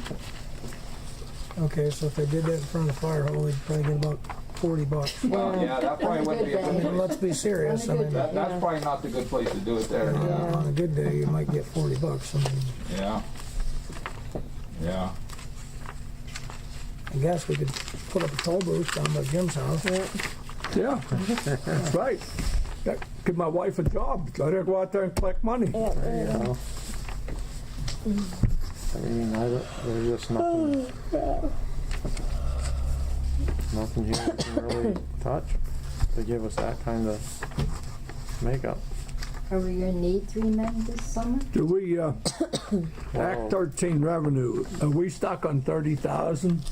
Speaker 1: Okay, so if they did that in front of the fire hall, they'd probably get about $40.
Speaker 3: Well, yeah, that probably wouldn't be,
Speaker 1: I mean, let's be serious. I mean,
Speaker 3: that's probably not the good place to do it there.
Speaker 1: on a good day, you might get $40. I mean,
Speaker 3: Yeah. Yeah.
Speaker 1: I guess we could put up a toll booth down by Jim's house.
Speaker 6: Yeah, that's right. That give my wife a job. Let her go out there and collect money.
Speaker 4: You know? I mean, there's just nothing. Nothing here we can really touch to give us that kind of makeup.
Speaker 5: Are we gonna need 3 men this summer?
Speaker 6: Do we,
Speaker 4: Well,
Speaker 6: Act 13 revenue, are we stuck on 30,000?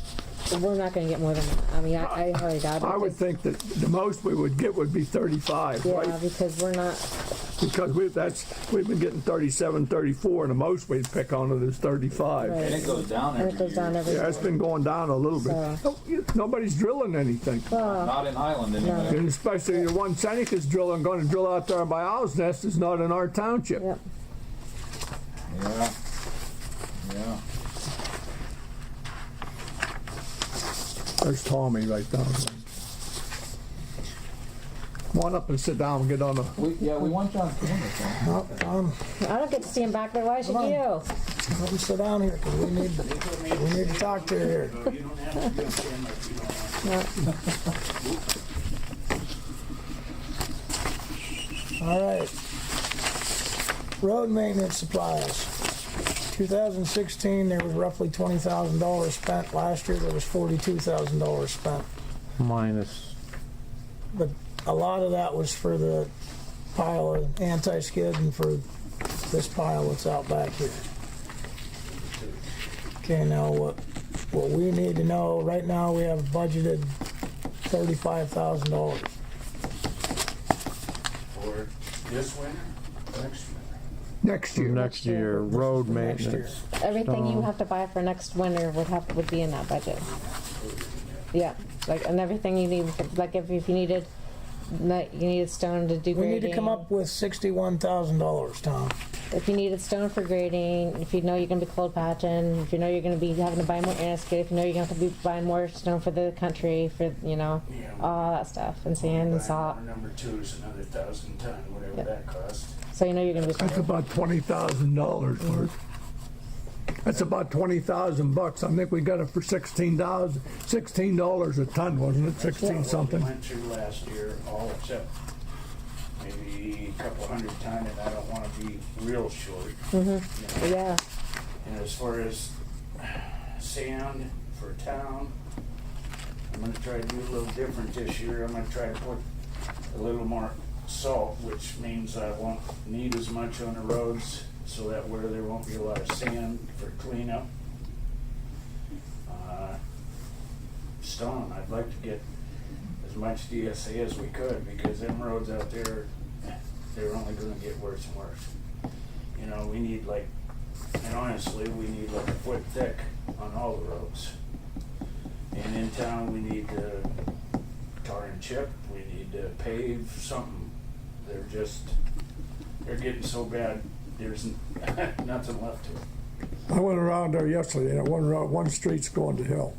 Speaker 7: We're not gonna get more than that. I mean, I highly doubt it.
Speaker 6: I would think that the most we would get would be 35,
Speaker 7: Yeah,
Speaker 6: right?
Speaker 7: because we're not.
Speaker 6: Because we've been getting 37, 34, and the most we'd pick on it is 35.
Speaker 7: Right.
Speaker 3: And it goes down
Speaker 7: And
Speaker 3: every
Speaker 7: it goes down
Speaker 3: year.
Speaker 7: every
Speaker 6: Yeah, it's been going down a little bit.
Speaker 7: So-
Speaker 6: Nobody's drilling anything.
Speaker 7: Well,
Speaker 3: Not in Highland anyway.
Speaker 6: And especially the one Seneca's drilling, going to drill out there by Owl's Nest is not in our township.
Speaker 7: yep.
Speaker 3: Yeah. Yeah.
Speaker 6: There's Tommy right down there. Come on up and sit down and get on the.
Speaker 3: We want John camera, so.
Speaker 1: Oh,
Speaker 7: I don't get to see him back there. Why should you?
Speaker 1: let him sit down here, because we need to talk to you here. All right. Road maintenance supplies. 2016, there was roughly $20,000 spent. Last year, there was $42,000 spent.
Speaker 4: minus,
Speaker 1: But a lot of that was for the pile of anti-skid and for this pile that's out back here. Okay, now What we need to know, right now, we have budgeted $35,000.
Speaker 3: For this winter, next winter.
Speaker 6: Next year.
Speaker 4: Next year, road
Speaker 1: Next year.
Speaker 4: maintenance.
Speaker 7: Everything you
Speaker 4: Stone.
Speaker 7: have to buy for next winter would be in that budget. Yeah, like, and everything you need, like if you needed, you needed stone to do
Speaker 1: We
Speaker 7: grading.
Speaker 1: need to come up with $61,000, Tom.
Speaker 7: If you needed stone for grading, if you know you're gonna be cold patching, if you know you're gonna be having to buy more anascade, if you know you're gonna have to be buying more stone for the country, for, you know,
Speaker 3: Yeah,
Speaker 7: all that stuff, and sand and salt.
Speaker 3: our number 2 is another 1,000 ton, whatever
Speaker 7: Yep.
Speaker 3: that costs.
Speaker 7: So you know you're gonna be.
Speaker 6: That's about $20,000 worth. That's about $20,000. I think we got it for $16 a ton, wasn't it? 16
Speaker 3: We
Speaker 6: something.
Speaker 3: went through last year, all except maybe a couple hundred ton, and I don't want to be real short. You know?
Speaker 7: Yeah.
Speaker 3: And as far as sand for town, I'm gonna try to do a little different this year. I'm gonna try to put a little more salt, which means I won't need as much on the roads, so that where there won't be a lot of sand for cleanup. Stone, I'd like to get as much DSA as we could, because them roads out there, they're only gonna get worse and worse. You know, we need like, and honestly, we need like a foot thick on all the roads. And in town, we need to tar and chip, we need to pave something. They're getting so bad, there's nothing left to it.
Speaker 6: I went around there yesterday, and one street's going to hell.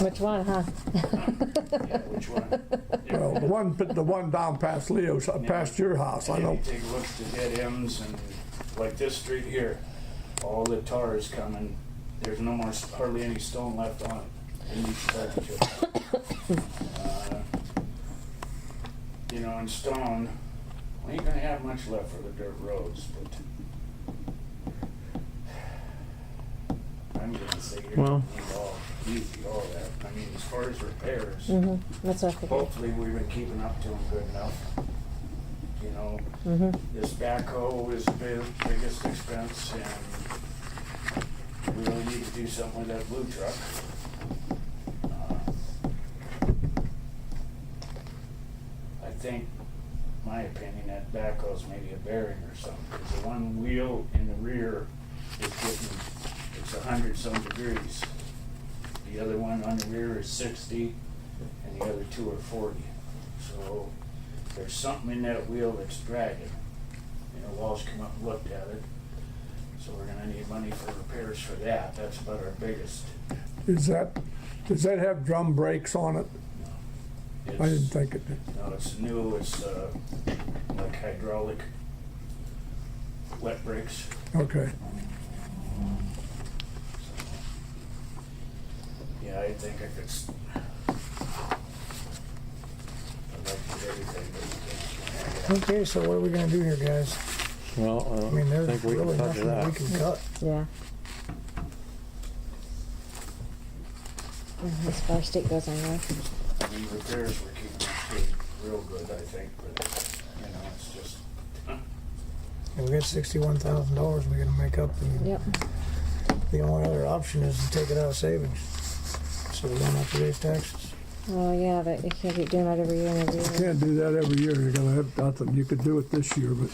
Speaker 7: Which one, huh?
Speaker 3: Yeah, which one?
Speaker 6: Well, the one down past Leo's, past your house, I
Speaker 3: And
Speaker 6: know.
Speaker 3: if you take a look at the dead ends, and like this street here, all the tar is coming, there's no more, hardly any stone left on it. It needs to start to chip. You know, in stone, we ain't gonna have much left for the dirt roads, but I'm gonna say you're
Speaker 4: Well.
Speaker 3: gonna need all that. I mean, as far as repairs,
Speaker 7: That's what I figured.
Speaker 3: hopefully we've been keeping up to them good enough. You know, this backhoe is the biggest expense, and we really need to do something with that blue truck. I think, my opinion, that backhoe's maybe a bearing or something, because the one wheel in the rear is getting, it's 100-some degrees. The other one on the rear is 60, and the other two are 40. So there's something in that wheel that's dragging. You know, Walsh come up and looked at it. So we're gonna need money for repairs for that. That's about our biggest.
Speaker 6: Does that have drum brakes on it? I didn't
Speaker 3: It's,
Speaker 6: think it did.
Speaker 3: no, it's new, it's like hydraulic wet brakes.
Speaker 6: Okay.
Speaker 3: Yeah, I think if it's, I'd like to do everything, but you can't.
Speaker 1: Okay, so what are we gonna do here, guys?
Speaker 4: Well,
Speaker 1: I mean,
Speaker 4: I
Speaker 1: there's
Speaker 4: think we
Speaker 1: really
Speaker 4: can touch
Speaker 1: nothing
Speaker 4: that.
Speaker 1: we can cut.
Speaker 7: Yeah. As far as state goes anyway.
Speaker 3: I mean, repairs we're keeping pretty real good, I think, but, you know, it's just,
Speaker 1: And we got $61,000 we gotta make up, and
Speaker 7: Yep.
Speaker 1: the only other option is to take it out of savings, so we don't have to raise taxes.
Speaker 7: Well, yeah, but you can't keep doing that every year and every
Speaker 6: You
Speaker 7: year.
Speaker 6: can't do that every year. You're gonna have nothing. You could do it this year, but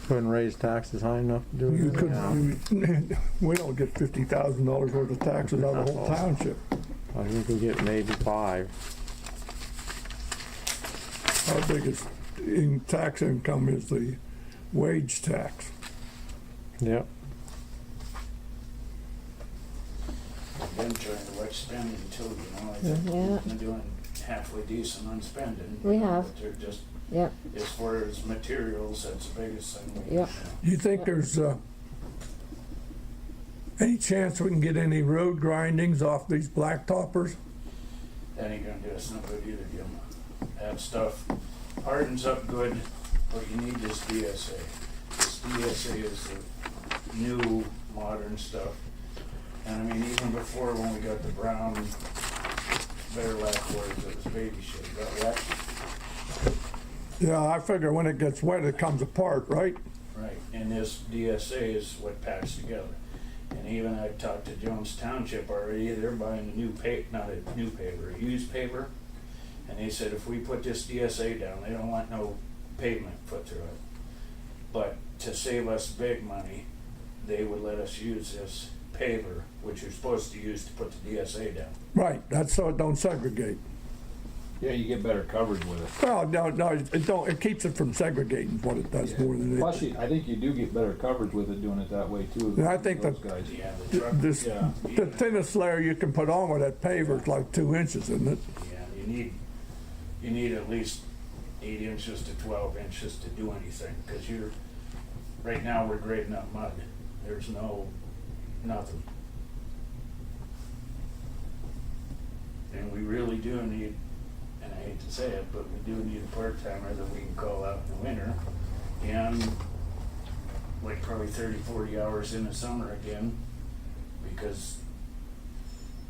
Speaker 4: Couldn't raise taxes high enough to do it.
Speaker 6: you could.
Speaker 4: Yeah.
Speaker 6: We don't get $50,000 worth of taxes out of the whole township.
Speaker 4: I think we get maybe 5.
Speaker 6: Our biggest tax income is the wage tax.
Speaker 4: Yep.
Speaker 3: I've been trying to watch spending too, you know, I think
Speaker 7: Yeah.
Speaker 3: we've been doing halfway decent on spending.
Speaker 7: We
Speaker 3: you know,
Speaker 7: have.
Speaker 3: But they're just,
Speaker 7: Yep.
Speaker 3: as far as materials, that's the biggest thing.
Speaker 7: Yep.
Speaker 6: You think there's any chance we can get any road grindings off these blacktoppers?
Speaker 3: That ain't gonna do us no good either, Jim. That stuff hardens up good, but you need this DSA. This DSA is the new, modern stuff. And I mean, even before when we got the brown, better lack words, it was baby shit, got wet.
Speaker 6: Yeah, I figure when it gets wet, it comes apart, right?
Speaker 3: Right, and this DSA is what packs together. And And even I talked to Jones Township already, they're buying a new not a new paper, a used paper. And they said if we put this DSA down, they don't want no pavement put through it. But to save us big money, they would let us use this paver, which you're supposed to use to put the DSA down.
Speaker 6: Right, that's so it don't segregate.
Speaker 8: Yeah, you get better coverage with it.
Speaker 6: Well, no, it don't, it keeps it from segregating what it does more than
Speaker 8: Plus,
Speaker 6: anything.
Speaker 8: I think you do get better coverage with it doing it that way too.
Speaker 6: Yeah, I think
Speaker 8: those
Speaker 6: that-
Speaker 8: guys.
Speaker 3: Yeah, the truck,
Speaker 6: This,
Speaker 8: Yeah.
Speaker 6: the thinnest layer you can put on with that paver is like 2 inches, isn't it?
Speaker 3: yeah, you need at least 8 inches to 12 inches to do anything, because right now we're grading up mud. There's nothing. And we really do need, and I hate to say it, but we do need a part-timer that we can call out in the winter, and like probably 30, 40 hours in the summer again, because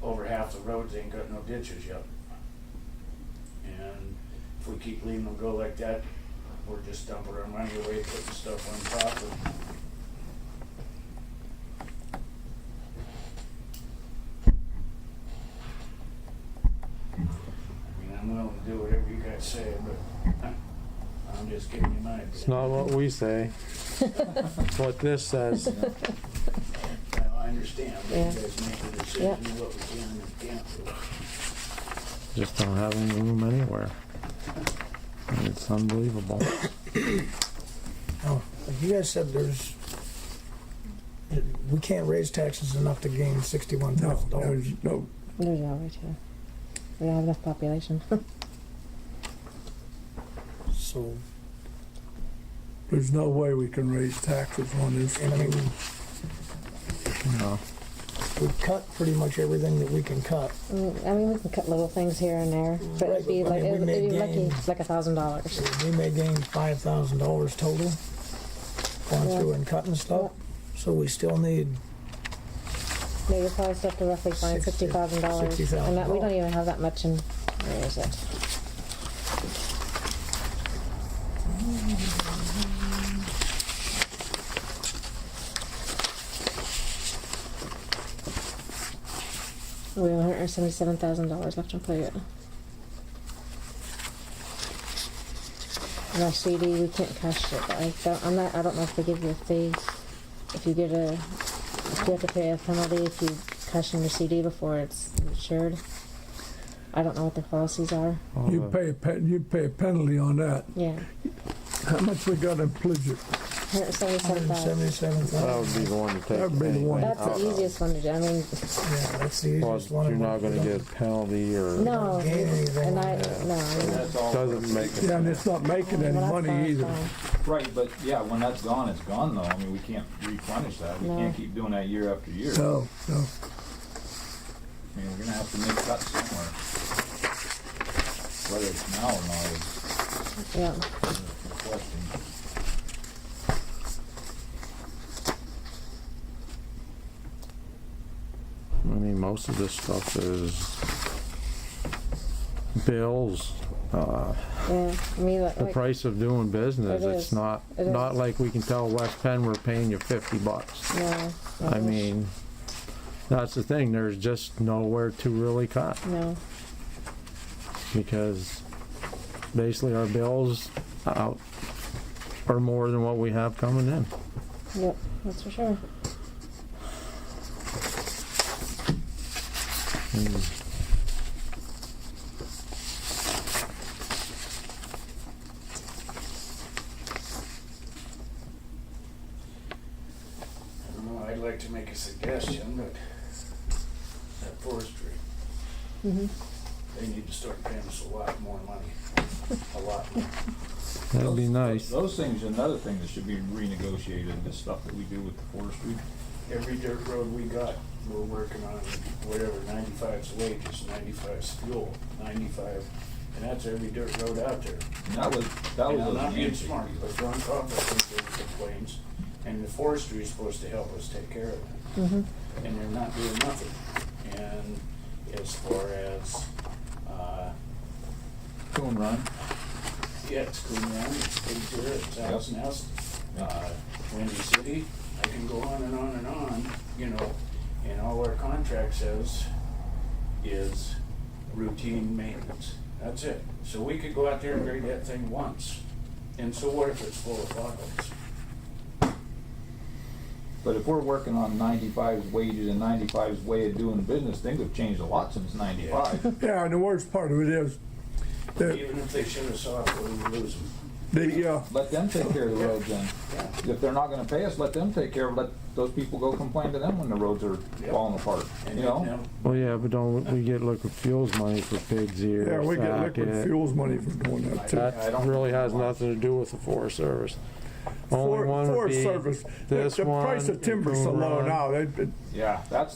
Speaker 3: over half the roads ain't got no ditches yet. And if we keep leaving them go like that, we're just dumping our money away, putting stuff on top of. I mean, I'm willing to do whatever you guys say, but I'm just giving you my opinion.
Speaker 4: It's not what we say. It's what this says.
Speaker 3: Well, I understand, but
Speaker 7: Yeah.
Speaker 3: you guys make the decision
Speaker 7: Yeah.
Speaker 3: of what we can and can't do.
Speaker 4: Just don't have any room anywhere. It's unbelievable.
Speaker 1: Oh, like you guys said, we can't raise taxes enough to gain $61,000.
Speaker 6: No,
Speaker 7: There's no way to. We don't have enough population.
Speaker 1: So,
Speaker 6: there's no way we can raise taxes on this.
Speaker 1: and I mean,
Speaker 4: No.
Speaker 1: we cut pretty much everything that we can cut.
Speaker 7: I mean, we can cut little things here and there, but
Speaker 1: Right,
Speaker 7: it'd be
Speaker 1: but I
Speaker 7: like,
Speaker 1: mean, we
Speaker 7: it'd
Speaker 1: may
Speaker 7: be
Speaker 1: gain-
Speaker 7: like $1,000.
Speaker 1: We may gain $5,000 total going
Speaker 7: Yeah.
Speaker 1: through and cutting stuff. So we still need,
Speaker 7: Yeah, you're probably still have to roughly find $60,000. And that, we don't even have that much in, where is it? We have $177,000 left in play. And our CD, we can't cash it. I don't know if they give you a fee. If you have to pay a penalty if you cash in your CD before it's insured. I don't know what their policies are.
Speaker 6: You pay a penalty on that.
Speaker 7: Yeah,
Speaker 6: How much we got in Pledger?
Speaker 7: $177,000.
Speaker 4: That
Speaker 1: $177,000.
Speaker 4: would be the one to take.
Speaker 6: That'd be the one.
Speaker 4: anything
Speaker 7: That's
Speaker 4: out
Speaker 7: the
Speaker 4: of.
Speaker 7: easiest one to do. I mean,
Speaker 1: Yeah, that's the
Speaker 4: Plus,
Speaker 1: easiest one.
Speaker 4: you're not gonna get a penalty or.
Speaker 7: no,
Speaker 1: gain anything
Speaker 7: and
Speaker 1: on
Speaker 7: I
Speaker 1: that.
Speaker 7: no.
Speaker 8: That's all.
Speaker 4: Doesn't make it.
Speaker 6: Yeah, and it's not making any
Speaker 7: Well, that's
Speaker 6: money
Speaker 7: fine,
Speaker 6: either.
Speaker 7: fine.
Speaker 8: Right, but yeah, when that's gone, it's gone though. I mean, we can't replenish that. We
Speaker 7: No.
Speaker 8: can't keep doing that year after year.
Speaker 6: No.
Speaker 8: I mean, we're gonna have to make cuts somewhere. Whether it's now or not is
Speaker 7: Yeah.
Speaker 8: the question.
Speaker 4: I mean, most of this stuff is bills,
Speaker 7: Yeah, I mean,
Speaker 4: the price of doing business.
Speaker 7: It
Speaker 4: It's
Speaker 7: is.
Speaker 4: not
Speaker 7: It is.
Speaker 4: like we can tell West Penn we're paying you $50.
Speaker 7: no.
Speaker 4: I mean, that's the thing. There's just nowhere to really cut
Speaker 7: No.
Speaker 4: because basically our bills out are more than what we have coming in.
Speaker 7: Yep, that's for sure.
Speaker 3: I don't know, I'd like to make a suggestion, but that forestry,
Speaker 7: Mhm.
Speaker 3: they need to start paying us a lot more money. A lot more.
Speaker 4: That'd be nice.
Speaker 8: Those things, another thing that should be renegotiated, the stuff that we do with the forestry.
Speaker 3: Every dirt road we got, we're working on whatever, 95's wages, 95's fuel, 95, and that's every dirt road out there.
Speaker 8: And that was
Speaker 3: And I'm
Speaker 8: those
Speaker 3: not being
Speaker 8: years.
Speaker 3: smart, but John Coughlin thinks there's complaints, and the forestry is supposed to help us take care of it.
Speaker 7: Mhm.
Speaker 3: And they're not doing nothing. And as far as,
Speaker 8: Coon Run.
Speaker 3: yeah, it's Coon Run, it's Big Deer, it's Allison House, Windy City, I can go on and on and on, you know, and all our contract says is routine maintenance. That's it. So we could go out there and grade that thing once. And so what if it's full of potholes?
Speaker 8: But if we're working on 95's wages and 95's way of doing business, things have changed a lot since 95.
Speaker 6: Yeah, and the worst part of it is that
Speaker 3: Even if they should have saw it, we would lose them.
Speaker 8: Let them take care of the roads then. If they're not gonna pay us, let them take care of it. Let those people go complain to them when the roads are falling apart,
Speaker 3: And
Speaker 8: you know?
Speaker 4: Well, yeah, but don't we get liquid fuels money for pigs ears?
Speaker 6: yeah, we get liquid
Speaker 4: Sackett?
Speaker 6: fuels money for doing that too.
Speaker 8: I
Speaker 4: That
Speaker 8: don't-
Speaker 4: really has nothing to do with the Forest Service. Only one would
Speaker 6: Forest
Speaker 4: be
Speaker 6: Service,
Speaker 4: this
Speaker 6: the price
Speaker 4: one,
Speaker 6: of timber's so
Speaker 4: Boom
Speaker 6: low
Speaker 4: Run.
Speaker 6: now,
Speaker 8: Yeah, that's,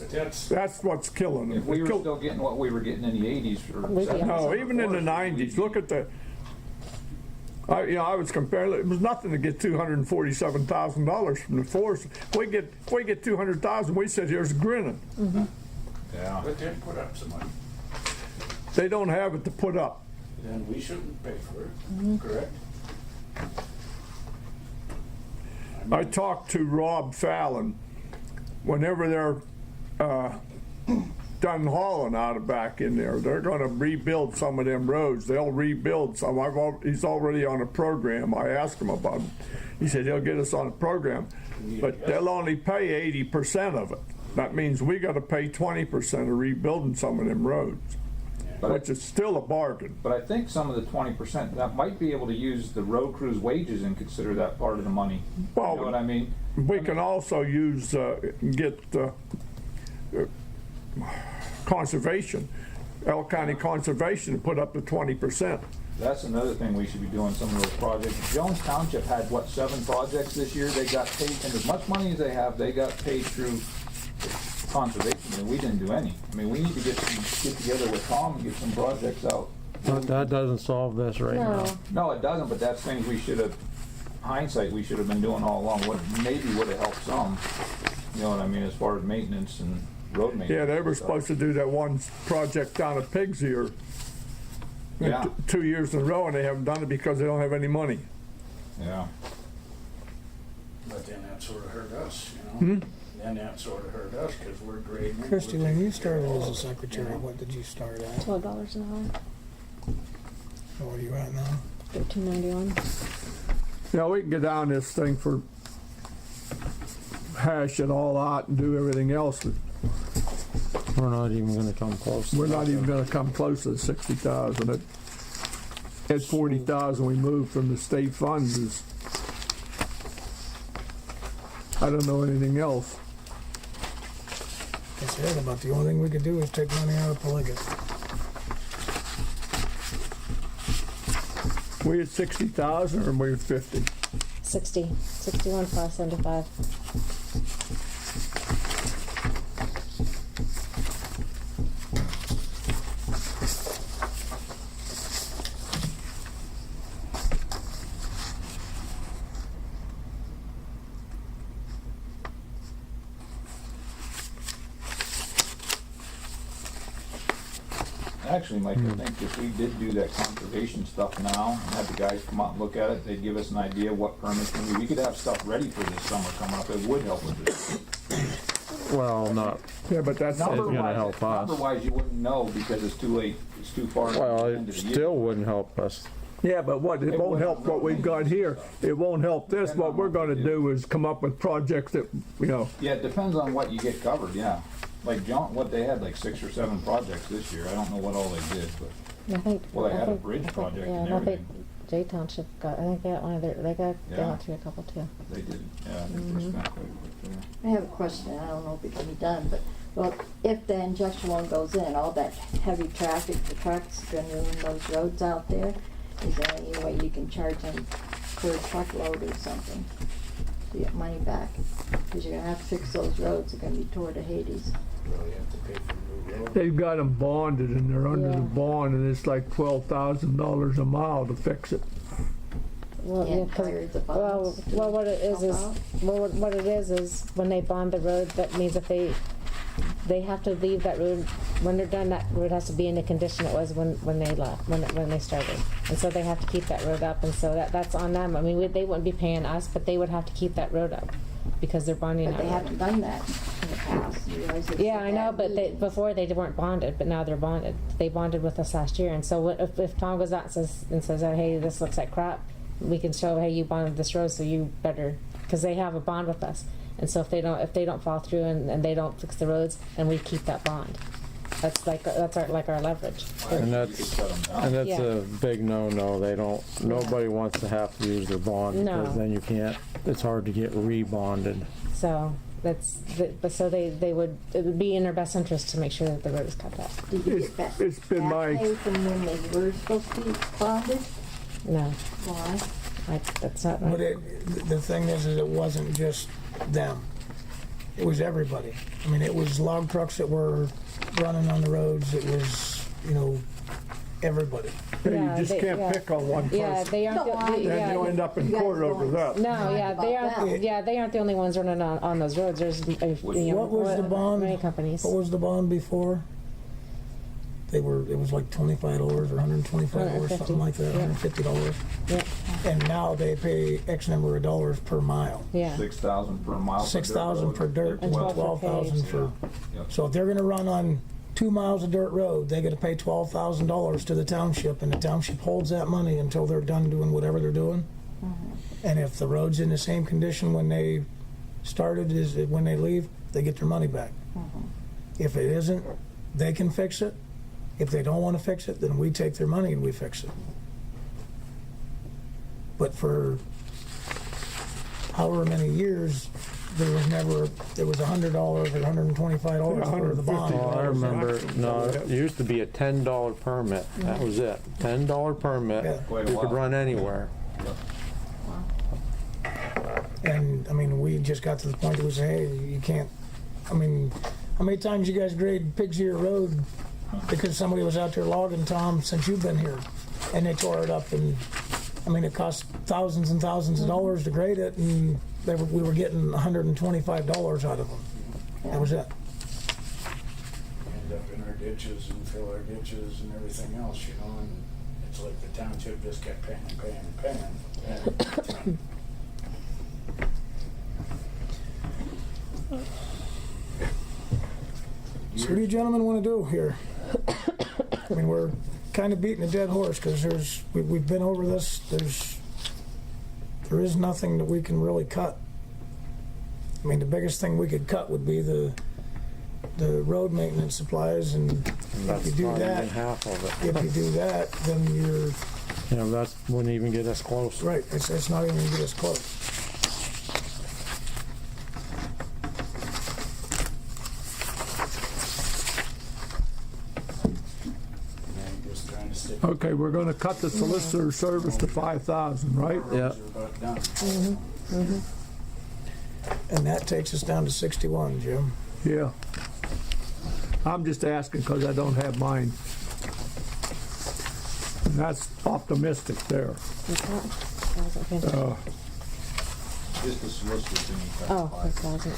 Speaker 6: that's what's killing them.
Speaker 8: if we were
Speaker 6: It kill-
Speaker 8: still getting what we were getting in the 80s or
Speaker 7: We'd be
Speaker 8: 70s.
Speaker 6: No, even in the 90s, look at the, I was comparing, it was nothing to get $247,000 from the forest. If we get 200,000, we sit here grinning.
Speaker 8: Yeah.
Speaker 3: But then put up some money.
Speaker 6: They don't have it to put up.
Speaker 3: Then we shouldn't pay for it, correct?
Speaker 6: I talked to Rob Fallon, whenever they're done hauling out of back in there, they're gonna rebuild some of them roads. They'll rebuild some. He's already on a program. I asked him about it. He said he'll get us on a program, but they'll only pay 80% of it. That means we gotta pay 20% of rebuilding some of them roads,
Speaker 8: But-
Speaker 6: which is still a bargain.
Speaker 8: But I think some of the 20%, that might be able to use the road crew's wages and consider that part of the money. You know what I mean?
Speaker 6: We can also use, get conservation, Elk County Conservation to put up to 20%.
Speaker 8: That's another thing we should be doing, some of those projects. Jones Township had, what, 7 projects this year? They got paid, and as much money as they have, they got paid through conservation, and we didn't do any. I mean, we need to get together with Tom and get some projects out.
Speaker 4: But that doesn't solve this right now.
Speaker 7: No,
Speaker 8: No, it doesn't, but that's things we should have, hindsight, we should have been doing all along. What maybe would have helped some, you know what I mean, as far as maintenance and road maintenance.
Speaker 6: Yeah, they were
Speaker 8: and stuff.
Speaker 6: supposed to do that one project down at Pigs Ear
Speaker 8: Yeah.
Speaker 6: 2 years in a row, and they haven't done it because they don't have any money.
Speaker 8: Yeah.
Speaker 3: But then that sort of hurt us, you know? Then that sort of hurt us, because we're grading.
Speaker 1: Christie, when you started as a secretary, what did you start at?
Speaker 7: $12 an hour,
Speaker 1: What are you at now?
Speaker 7: $13.91.
Speaker 6: Yeah, we can get down this thing for hash it all out and do everything else.
Speaker 4: We're not even gonna come close.
Speaker 6: We're not even gonna come close to the 60,000. At 40,000 we moved from the state funds is, I don't know anything else.
Speaker 1: I said about the only thing we could do is take money out of Polygon.
Speaker 6: We at 60,000 or we at 50?
Speaker 7: 61,575.
Speaker 8: Actually, Mike, I think if we did do that conservation stuff now, and have the guys come out and look at it, they'd give us an idea of what permits we need. We could have stuff ready for this summer coming up. It would help with this.
Speaker 4: Well, not,
Speaker 6: Yeah, but that's,
Speaker 4: Number- gonna help us.
Speaker 8: Number-wise, you wouldn't know because it's too late. It's too far. into
Speaker 4: well,
Speaker 8: the
Speaker 4: it
Speaker 8: end of the year.
Speaker 4: still wouldn't help us.
Speaker 6: yeah, but what, it won't help what we've got here. It won't help this. What we're gonna do is come up with projects that, you know,
Speaker 8: Yeah, it depends on what you get covered, yeah. Like John, what they had, like 6 or 7 projects this year. I don't know what all they did, but
Speaker 7: I think.
Speaker 8: Well, they
Speaker 7: I
Speaker 8: had a
Speaker 7: think-
Speaker 8: bridge
Speaker 7: I think-
Speaker 8: project
Speaker 7: yeah,
Speaker 8: and
Speaker 7: I think
Speaker 8: everything.
Speaker 7: J Township got, I think they got one of their, they
Speaker 8: Yeah.
Speaker 7: went through a couple too.
Speaker 8: they did, yeah, I think they spent quite a bit there.
Speaker 5: I have a question, I don't know if it can be done, but, well, if the injection one goes in, all that heavy traffic, the trucks gonna ruin those roads out there, is there any way you can charge them per truckload or something to get money back? Cause you're gonna have to fix those roads, they're gonna be tore to Hades.
Speaker 3: Well, you have to pay for new road.
Speaker 6: they've got them bonded and they're under
Speaker 7: Yeah.
Speaker 6: the bond and it's like $12,000 a mile to fix it.
Speaker 7: Well, yeah,
Speaker 5: And
Speaker 7: 'cause-
Speaker 5: hire the
Speaker 7: well,
Speaker 5: bonds to
Speaker 7: well, what it is
Speaker 5: help out?
Speaker 7: what it is when they bond the road, that means if they have to leave that road, when they're done, that road has to be in the condition it was when they left, when they started. And so they have to keep that road up, and so that's on them. I mean, they wouldn't be paying us, but they would have to keep that road up. because they're bonding
Speaker 5: But they
Speaker 7: out.
Speaker 5: haven't done that in the past. You realize it's
Speaker 7: Yeah, I know,
Speaker 5: bad
Speaker 7: but
Speaker 5: news.
Speaker 7: before they weren't bonded, but now they're bonded. They bonded with us last year, and so if Tom goes out and says, oh, hey, this looks like crap, we can show, hey, you bonded this road, so you better, because they have a bond with us. And so if they don't follow through and they don't fix the roads, then we keep that bond. That's our leverage.
Speaker 4: And
Speaker 8: You could shut 'em down.
Speaker 4: And that's
Speaker 7: Yeah.
Speaker 4: a big no-no. Nobody wants to have to use their bond
Speaker 7: No.
Speaker 4: because then you can't, it's hard to get rebonded.
Speaker 7: So but so it would be in their best interest to make sure that the road is cut up.
Speaker 5: Did you get that
Speaker 6: It's been
Speaker 5: back
Speaker 6: my-
Speaker 5: pay from when they were supposed to be bonded?
Speaker 7: No,
Speaker 5: Why?
Speaker 7: that's not
Speaker 1: But
Speaker 7: right.
Speaker 1: the thing is it wasn't just them. It was everybody. I mean, it was log trucks that were running on the roads. It was, everybody.
Speaker 6: You just can't pick on one person.
Speaker 7: Yeah, they aren't.
Speaker 5: No, I-
Speaker 6: Then you end up in
Speaker 5: You guys
Speaker 6: court over
Speaker 5: don't-
Speaker 6: that.
Speaker 7: No, yeah,
Speaker 5: About
Speaker 7: they aren't.
Speaker 5: that.
Speaker 7: Yeah, they aren't the only ones running on those roads. There's
Speaker 1: What was the bond?
Speaker 7: Many companies.
Speaker 1: What was the bond before? It was like $25 or $125, something like that,
Speaker 7: Yeah.
Speaker 1: $150.
Speaker 7: Yeah,
Speaker 1: And now they pay X number of dollars per mile.
Speaker 7: yeah.
Speaker 8: 6,000 per mile.
Speaker 1: 6,000 per dirt,
Speaker 7: And 12 for
Speaker 1: 12,000 for.
Speaker 8: Yep.
Speaker 1: So if they're gonna run on 2 miles of dirt road, they gotta pay $12,000 to the township, and the township holds that money until they're done doing whatever they're doing. And if the road's in the same condition when they started as when they leave, they get their money back. If it isn't, they can fix it. If they don't wanna fix it, then we take their money and we fix it. But for however many years, there was $100 or $125 for the bond.
Speaker 4: Oh, I remember, no, it used to be a $10 permit. That was it. $10 permit.
Speaker 1: Yeah.
Speaker 8: Quite a
Speaker 4: You could
Speaker 8: while.
Speaker 4: run anywhere.
Speaker 1: And, I mean, we just got to the point that we say, hey, you can't, I mean, how many times you guys grade Pigs Ear Road because somebody was out there logging, Tom, since you've been here, and they tore it up, and, I mean, it cost thousands and thousands of dollars to grade it, and we were getting $125 out of them. That was it.
Speaker 3: End up in our ditches and fill our ditches and everything else, and it's like the township just kept paying and paying and paying. And
Speaker 1: So what do you gentlemen want to do here? I mean, we're kind of beating a dead horse, because we've been over this, there is nothing that we can really cut. I mean, the biggest thing we could cut would be the road maintenance supplies, and if
Speaker 4: That's
Speaker 1: you do
Speaker 4: not even
Speaker 1: that,
Speaker 4: half of
Speaker 1: if
Speaker 4: it.
Speaker 1: you do that, then you're,
Speaker 4: That wouldn't even get us close.
Speaker 1: right, it's not even gonna get us close.
Speaker 3: I'm just trying to stick.
Speaker 6: Okay, we're gonna cut the solicitor service to 5,000, right?
Speaker 4: Yeah.
Speaker 3: Roads are about done.
Speaker 1: And that takes us down to 61, Jim.
Speaker 6: Yeah. I'm just asking because I don't have mine. And that's optimistic there.
Speaker 8: Just the solicitor's thing.
Speaker 7: Oh, 6,000.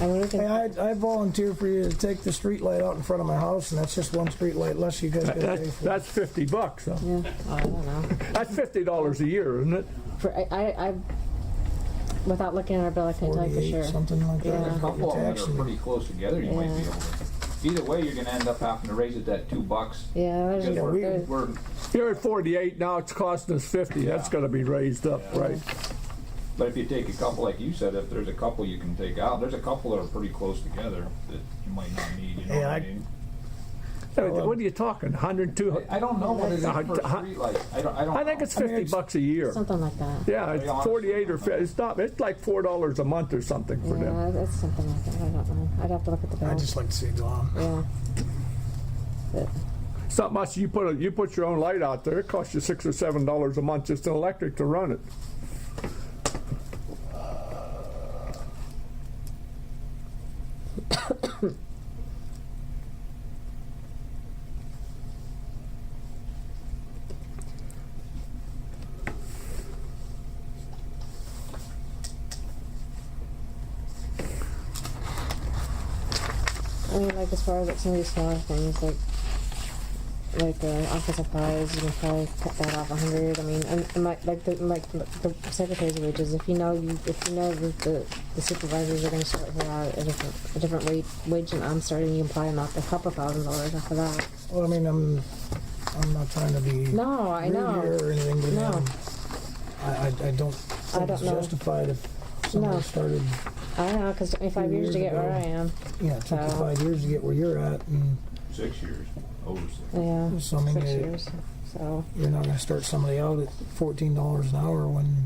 Speaker 7: I would
Speaker 1: Hey,
Speaker 7: have
Speaker 1: I volunteer for you to take the street light out in front of my house, and that's just one street light less you guys gotta pay for.
Speaker 6: That's $50, huh?
Speaker 7: yeah, I don't know.
Speaker 6: That's $50 a year, isn't it?
Speaker 7: I without looking at our bill, I can't tell you for
Speaker 1: 48,
Speaker 7: sure.
Speaker 1: something like that.
Speaker 7: Yeah.
Speaker 8: A couple of them that are
Speaker 1: Taxing.
Speaker 8: pretty close together, you might be able to. Either way, you're gonna end up having to raise it that $2.
Speaker 7: Yeah, there's,
Speaker 8: Because
Speaker 7: there's
Speaker 8: we're
Speaker 6: You're at 48, now it's costing us 50. That's gonna be raised up, right?
Speaker 8: But if you take a couple, like you said, if there's a couple you can take out, there's a couple that are pretty close together that you might not need, you know
Speaker 1: Yeah,
Speaker 8: what I
Speaker 1: I-
Speaker 8: mean?
Speaker 6: What are you talking, 100, 200?
Speaker 8: I don't know what it is per street light. I don't
Speaker 6: I think
Speaker 8: know.
Speaker 6: it's $50 a year.
Speaker 7: something like that.
Speaker 6: Yeah, it's 48 or 50. It's not, it's like $4 a month or something for them.
Speaker 7: Yeah, that's something like that. I don't know. I'd have to look at the bill.
Speaker 1: I just like to see it gone.
Speaker 7: Yeah. But,
Speaker 6: It's not much. You put your own light out there. It costs you $6 or $7 a month just in electric to run it.
Speaker 7: I mean, like as far as like some of these smaller things, like like the office supplies, you can probably cut that off 100. I mean, and the secretary's wages. If you know that the supervisors are going to start here out at a different wage than I'm starting, you can probably knock a couple $1,000s off of that.
Speaker 1: Well, I mean, I'm not trying to be
Speaker 7: No, I
Speaker 1: rude
Speaker 7: know.
Speaker 1: here or anything, but
Speaker 7: No.
Speaker 1: I don't think it's
Speaker 7: know.
Speaker 1: justified if somebody
Speaker 7: No.
Speaker 1: started,
Speaker 7: I know, because it took me 5 years to get where I am.
Speaker 1: yeah, it took you
Speaker 7: So-
Speaker 1: 5 years to get where you're at, and
Speaker 8: 6 years, over 6.
Speaker 7: Yeah,
Speaker 1: so I mean,
Speaker 7: 6 years. So,
Speaker 1: you're not gonna start somebody out at $14 an hour when,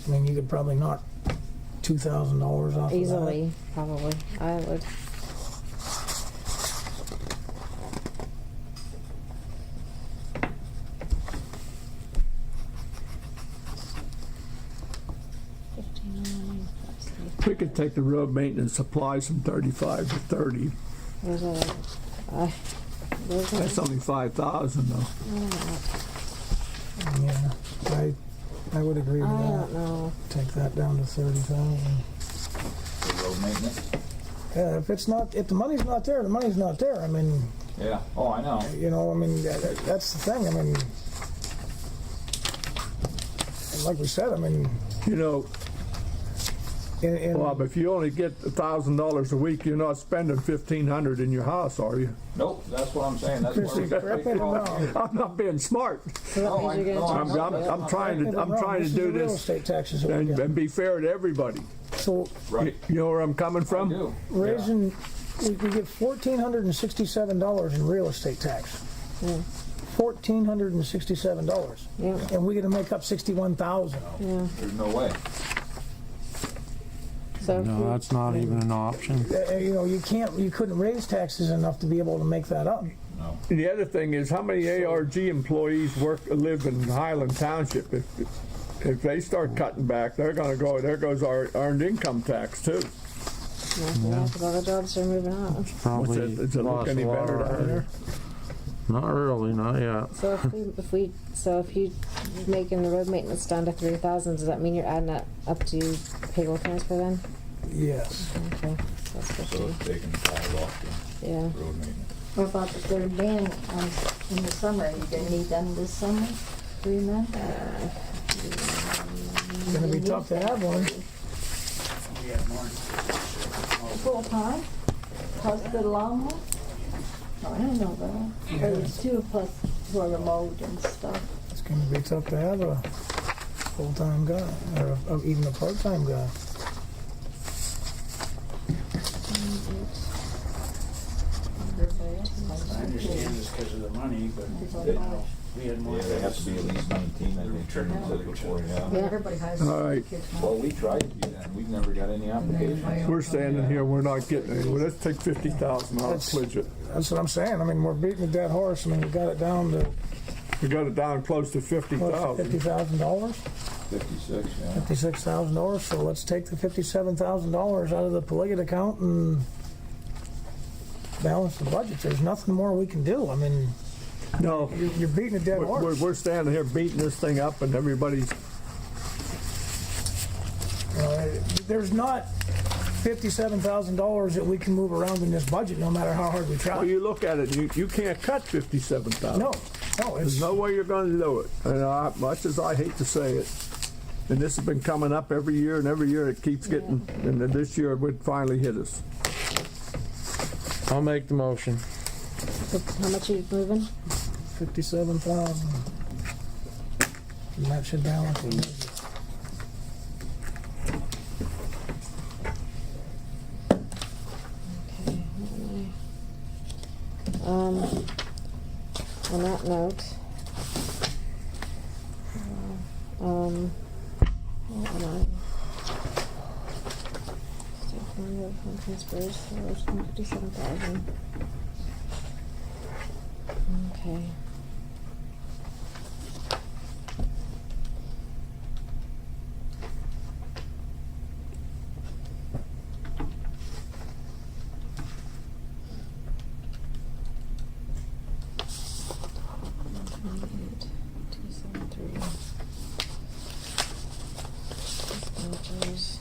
Speaker 1: I mean, you could probably knock $2,000 off of that.
Speaker 7: easily, probably. I would.
Speaker 6: We could take the road maintenance supplies from 35 to 30.
Speaker 7: There's a, there's a,
Speaker 6: That's only 5,000 though.
Speaker 1: Yeah, I would agree with
Speaker 7: I
Speaker 1: that.
Speaker 7: don't know.
Speaker 1: Take that down to 30,000.
Speaker 8: For road maintenance?
Speaker 1: Yeah, if the money's not there, the money's not there. I mean,
Speaker 8: Yeah, oh, I know.
Speaker 1: you know, I mean, that's the thing. I mean, and like we said, I mean,
Speaker 6: You know,
Speaker 1: in
Speaker 6: Bob, if you only get $1,000 a week, you're not spending $1,500 in your house, are you?
Speaker 8: Nope, that's what I'm saying, that's where we
Speaker 1: Correct me if I'm wrong.
Speaker 6: I'm not being smart.
Speaker 7: So that means you're
Speaker 8: no,
Speaker 7: gonna
Speaker 6: I'm trying to
Speaker 1: This is
Speaker 6: do
Speaker 1: the real
Speaker 6: this
Speaker 1: estate taxes that we
Speaker 6: and,
Speaker 1: get.
Speaker 6: and be fair to everybody.
Speaker 1: So
Speaker 8: Right,
Speaker 6: You know where I'm coming
Speaker 8: I
Speaker 6: from?
Speaker 8: do.
Speaker 1: raising, we get $1,467 in real estate tax. $1,467,
Speaker 7: Yeah,
Speaker 1: and we're gonna make up 61,000.
Speaker 7: yeah.
Speaker 8: There's no way.
Speaker 7: So if
Speaker 4: No, that's not even an option.
Speaker 1: You know, you couldn't raise taxes enough to be able to make that up.
Speaker 8: No.
Speaker 6: And the other thing is, how many ARG employees live in Highland Township? If they start cutting back, they're gonna go, there goes our earned income tax too.
Speaker 7: yeah, because all the jobs are moving out.
Speaker 6: What's
Speaker 4: Probably
Speaker 6: it, does it look
Speaker 4: lost
Speaker 6: any
Speaker 4: a lot
Speaker 6: better down
Speaker 4: already.
Speaker 6: there?
Speaker 4: Not really, not yet.
Speaker 7: So if you making the road maintenance down to 3,000, does that mean you're adding that up to payroll transfer then?
Speaker 1: Yes.
Speaker 7: Okay, that's
Speaker 8: So
Speaker 7: 50.
Speaker 8: it's taking the tile off
Speaker 7: Yeah.
Speaker 8: the road maintenance.
Speaker 5: What about the third man in the summer? You gonna need them this summer? 3 men?
Speaker 1: It's gonna be tough to have one.
Speaker 5: Full time? Plus the lawnmower? Oh, I don't know that. There's 2 plus for the mowed and stuff.
Speaker 1: It's gonna be tough to have a full-time guy, or even a part-time guy.
Speaker 3: I understand this because of the money, but we had more.
Speaker 8: Yeah, they have to be at least 19, I think, Sherman said before, yeah.
Speaker 7: Yeah.
Speaker 5: Everybody has.
Speaker 6: All right,
Speaker 8: Well, we tried to do that, we've never got any applications.
Speaker 6: we're standing here, we're not getting any. Well, let's take 50,000 out of Pledget.
Speaker 1: That's what I'm saying. I mean, we're beating a dead horse. I mean, we got it down to
Speaker 6: We got it down close to
Speaker 1: what,
Speaker 6: 50,000.
Speaker 1: $50,000,
Speaker 8: 56, yeah.
Speaker 1: $56,000. So let's take the $57,000 out of the Polygate account and balance the budget. There's nothing more we can do. I mean,
Speaker 6: No,
Speaker 1: you're beating a dead horse.
Speaker 6: we're standing here beating this thing up and everybody's,
Speaker 1: There's not $57,000 that we can move around in this budget, no matter how hard we try.
Speaker 6: well, you look at it, you can't cut 57,000.
Speaker 1: No,
Speaker 6: There's
Speaker 1: it's
Speaker 6: no way you're going to do it. And much as I hate to say it, and this has been coming up every year, and every year it keeps getting, and then this year it would finally hit us.
Speaker 4: I'll make the motion.
Speaker 7: So how much are you moving?
Speaker 1: 57,000. And that should balance the budget.
Speaker 7: Okay. On that note, what am I? State fund, fund transfers, so it's 57,000. Okay. Expenditures.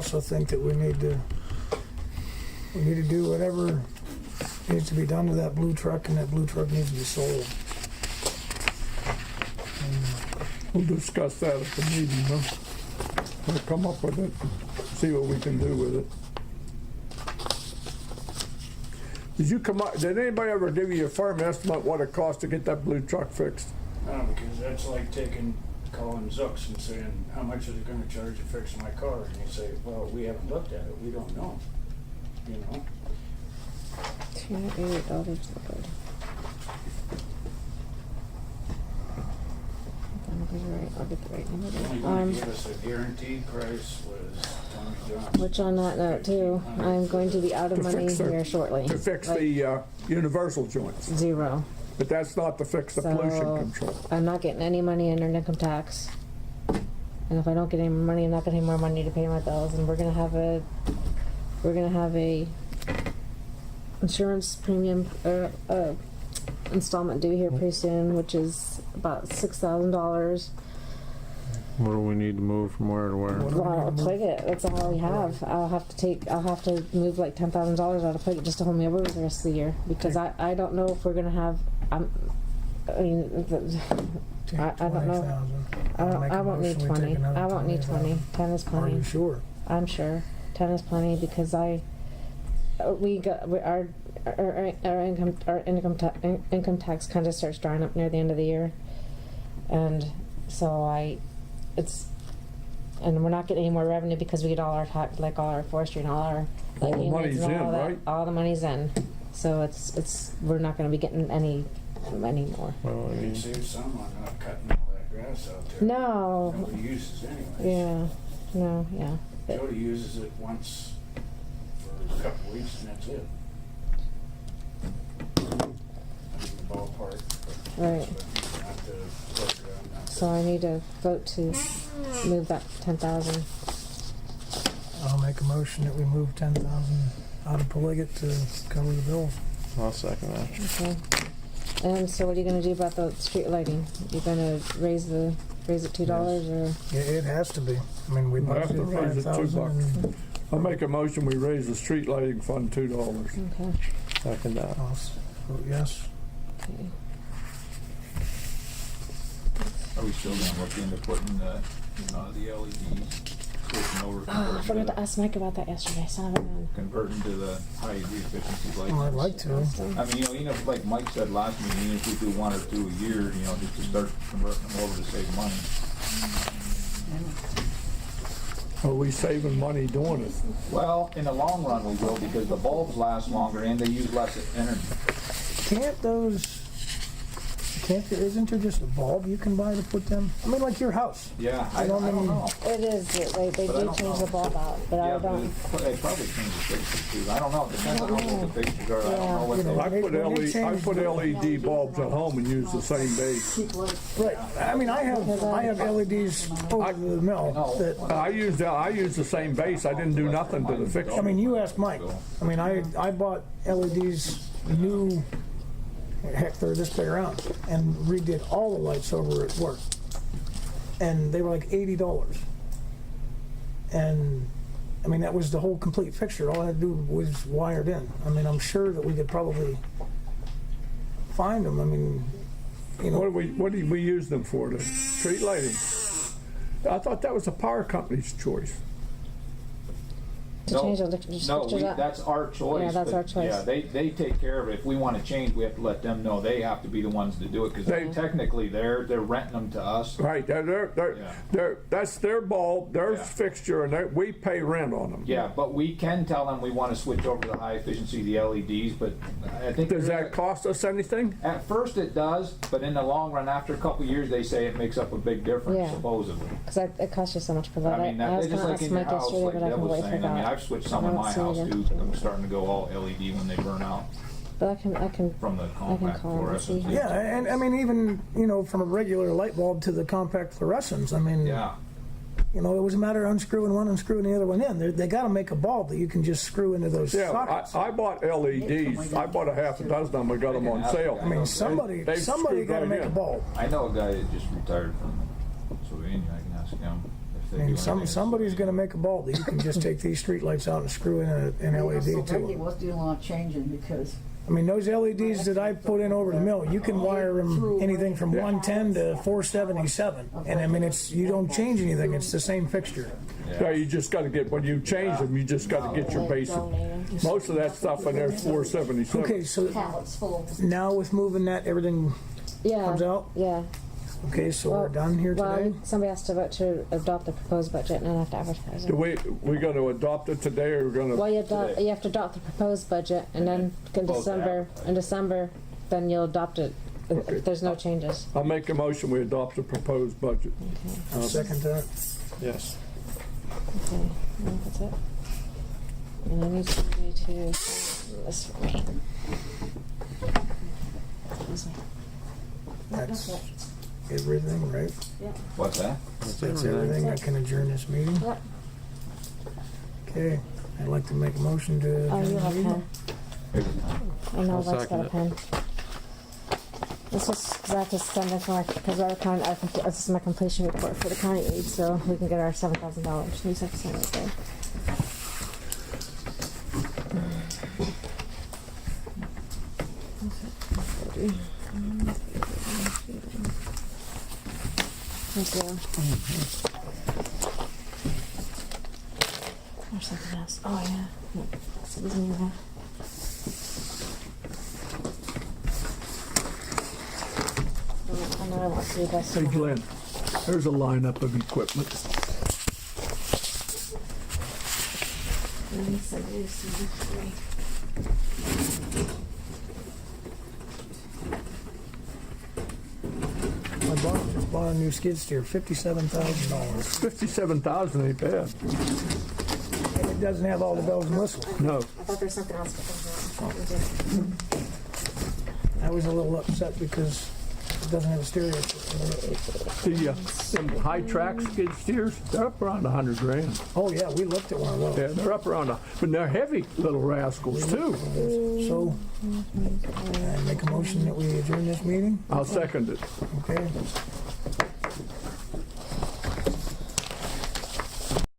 Speaker 1: also think that we need to do whatever needs to be done to that blue truck, and that blue truck needs to be sold.
Speaker 6: We'll discuss that at the meeting, huh? We'll come up with it, see what we can do with it. Did anybody ever give you a firm estimate what it cost to get that blue truck fixed?
Speaker 3: No, because that's like calling Zooks and saying, how much are they gonna charge to fix my car? And you say, well, we haven't looked at it, we don't know, you know?
Speaker 7: $288 good. Right, I'll get the right number.
Speaker 3: The only one that gave us a guaranteed price was Tommy John's.
Speaker 7: Which on that note too, I'm going to be out of
Speaker 6: To
Speaker 7: money
Speaker 6: fix the-
Speaker 7: here shortly.
Speaker 6: To fix
Speaker 7: Like,
Speaker 6: the universal joints,
Speaker 7: 0.
Speaker 6: but that's not to fix the pollution
Speaker 7: So
Speaker 6: control.
Speaker 7: I'm not getting any money under income tax. And if I don't get any more money, I'm not getting any more money to pay my bills. And we're gonna have a insurance premium installment due here pretty soon, which is about $6,000.
Speaker 4: What do we need to move from where to where?
Speaker 7: Well, I'll plug it. That's all we have. I'll have to move like $10,000 out of plug it just to hold me over the rest of the year, because I don't know if we're gonna have. I don't know. I won't need 20. I won't need 20. 10 is
Speaker 1: Are
Speaker 7: plenty.
Speaker 1: you sure?
Speaker 7: I'm sure 10 is plenty because our income tax kind of starts drying up near the end of the year, and so and we're not getting any more revenue because we get all our tax, like all our forestry and all our
Speaker 6: All the money's
Speaker 7: and all
Speaker 6: in,
Speaker 7: that,
Speaker 6: right?
Speaker 7: all the money's in, so we're not going to be getting any more.
Speaker 4: Well, I
Speaker 3: You
Speaker 4: mean,
Speaker 3: can save some on not cutting all that grass out there.
Speaker 7: No.
Speaker 3: Nobody uses anyways.
Speaker 7: Yeah. No. Yeah.
Speaker 3: Jody uses it once for a couple of weeks and that's it. I mean, the ballpark.
Speaker 7: Right.
Speaker 3: Not the playground, not the-
Speaker 7: So I need to vote to move that 10,000.
Speaker 1: I'll make a motion that we move 10,000 out of Poligot to cover the bills.
Speaker 4: I'll second that.
Speaker 7: Okay. And so what are you going to do about the street lighting? You're going to raise it $2 or?
Speaker 1: It has to be. I mean, we
Speaker 6: We'll have to
Speaker 1: budgeted
Speaker 6: raise it $2.
Speaker 1: 5,000 and
Speaker 6: I'll make a motion, we raise the street lighting fund $2.
Speaker 7: Okay.
Speaker 4: Second that.
Speaker 1: I'll vote yes.
Speaker 7: Okay.
Speaker 8: Are we still gonna look into putting the LEDs, switching over,
Speaker 7: Oh, I forgot to ask Mike about that yesterday. Son of a gun.
Speaker 8: converting to the high efficiency lights?
Speaker 1: Well, I'd like to.
Speaker 8: I mean, even if, like Mike said last meeting, even if we do 1 or 2 a year, just to start converting them over to save money.
Speaker 6: Are we saving money doing it?
Speaker 8: Well, in the long run we will, because the bulbs last longer and they use less energy.
Speaker 1: Isn't there just a bulb you can buy to put them? I mean, like your house.
Speaker 8: Yeah, I
Speaker 1: I
Speaker 8: don't
Speaker 1: don't
Speaker 8: know.
Speaker 7: It is. They
Speaker 8: But I
Speaker 7: do
Speaker 8: don't
Speaker 7: change
Speaker 8: know.
Speaker 7: the bulb out, but
Speaker 8: Yeah,
Speaker 7: I
Speaker 8: but
Speaker 7: don't.
Speaker 8: they probably change the fixtures too. I don't know, it depends on how old the fixtures are, I don't know what
Speaker 1: You know,
Speaker 8: they.
Speaker 6: I put LED bulbs at home and use the same base.
Speaker 1: Right. I mean, I have LEDs over the mill that.
Speaker 6: I use the same base, I didn't do nothing to the fixture.
Speaker 1: I mean, you ask Mike. I mean, I bought LEDs new. Heck, they're this big around, and redid all the lights over at work, and they were like $80. And I mean, that was the whole complete fixture. All I had to do was wired in. I mean, I'm sure that we could probably find them. I mean,
Speaker 6: What do we use them for? The street lighting? I thought that was the power company's choice.
Speaker 7: To change the fixtures out.
Speaker 8: That's our choice.
Speaker 7: Yeah, that's
Speaker 8: but,
Speaker 7: our choice.
Speaker 8: Yeah, they take care of it. If we want to change, we have to let them know. They have to be the ones to do it, because technically they're renting them to us.
Speaker 6: Right, that's their bulb, their
Speaker 8: Yeah.
Speaker 6: fixture, and we pay rent on them.
Speaker 8: Yeah, but we can tell them we want to switch over to the high efficiency, the LEDs, but I think...
Speaker 6: Does that cost us anything?
Speaker 8: At first it does, but in the long run, after a couple of years, they say it makes up a big difference,
Speaker 7: Yeah.
Speaker 8: supposedly.
Speaker 7: Because it costs you so much for that.
Speaker 8: I mean,
Speaker 7: I was
Speaker 8: that's just
Speaker 7: going
Speaker 8: like
Speaker 7: to ask
Speaker 8: in your
Speaker 7: Mike
Speaker 8: house,
Speaker 7: yesterday,
Speaker 8: like
Speaker 7: but I
Speaker 8: Deb was
Speaker 7: completely
Speaker 8: saying. I mean,
Speaker 7: forgot.
Speaker 8: I've switched some in my house too. I'm starting to go all LED when they burn out
Speaker 7: But I can.
Speaker 8: from the compact
Speaker 7: call him and see.
Speaker 8: fluorescent.
Speaker 1: yeah, and I mean, even from a regular light bulb to the compact fluorescents. I mean,
Speaker 8: Yeah.
Speaker 1: it was a matter of unscrewing one and screwing the other one in. They got to make a bulb that you can just screw into those
Speaker 6: Yeah,
Speaker 1: sockets.
Speaker 6: I bought LEDs. I bought a half a dozen of them. We got them on sale.
Speaker 1: I mean, somebody
Speaker 6: They've
Speaker 1: got to
Speaker 6: screwed
Speaker 1: make
Speaker 6: right
Speaker 1: a
Speaker 6: in.
Speaker 1: bulb.
Speaker 8: I know a guy that just retired from Pennsylvania. I can ask him they
Speaker 1: I
Speaker 8: do
Speaker 1: mean, somebody's gonna make a ball that you can just take these street lights out and screw in an LED
Speaker 5: So
Speaker 1: to
Speaker 5: lately,
Speaker 1: them.
Speaker 5: what's doing a lot of changing because
Speaker 1: I mean, those LEDs that I put in over the mill, you can wire them anything from 110 to 477. And I mean, you don't change anything, it's the same fixture.
Speaker 6: Yeah, you just gotta get, when you change them, you just gotta get your basic. Most of that stuff in there's 477.
Speaker 1: Okay, so
Speaker 5: pallets full.
Speaker 1: now with moving that, everything
Speaker 7: Yeah.
Speaker 1: comes out?
Speaker 7: Yeah.
Speaker 1: Okay, so we're done here today?
Speaker 7: Well, somebody has to vote to adopt the proposed budget and then have to advertise
Speaker 6: Do
Speaker 7: it.
Speaker 6: we gonna adopt it today or we're gonna?
Speaker 7: Well, you have to adopt the proposed budget and then in December, then you'll adopt it if there's no changes.
Speaker 6: I'll make a motion, we adopt the proposed budget.
Speaker 1: I'll second that.
Speaker 6: Yes.
Speaker 7: Okay, and that's it. And I need somebody to this for me. Excuse me.
Speaker 1: That's everything, right?
Speaker 8: What's that?
Speaker 1: That's everything. I can adjourn this meeting.
Speaker 7: Yep.
Speaker 1: Okay, I'd like to make a motion to
Speaker 7: Oh,
Speaker 1: adjourn
Speaker 7: you
Speaker 1: the
Speaker 7: have a
Speaker 1: meeting.
Speaker 7: pen. I know,
Speaker 4: I'll
Speaker 7: Lex
Speaker 4: second
Speaker 7: got a
Speaker 4: it.
Speaker 7: pen. This is because I have to send it for my, because our county, this is my completion report for the county aid, so we can get our $7,000. We just have to send it there. Thank you. There's something else. Oh, yeah. No, it's in there. I know I want to do this.
Speaker 6: Hey Glenn, there's a lineup of equipment.
Speaker 1: I bought a new skid steer, $57,000.
Speaker 6: 57,000 ain't bad.
Speaker 1: And it doesn't have all the bells and whistles.
Speaker 6: No.
Speaker 7: I thought there was something else, but there's not.
Speaker 1: I was a little upset because it doesn't have a stereo.
Speaker 6: Them high track skid steers, they're up around 100 grand.
Speaker 1: Oh yeah, we looked at one of those.
Speaker 6: Yeah, they're up around, but they're heavy little rascals too.
Speaker 1: So, I make a motion that we adjourn this meeting.
Speaker 6: I'll second it.
Speaker 1: Okay.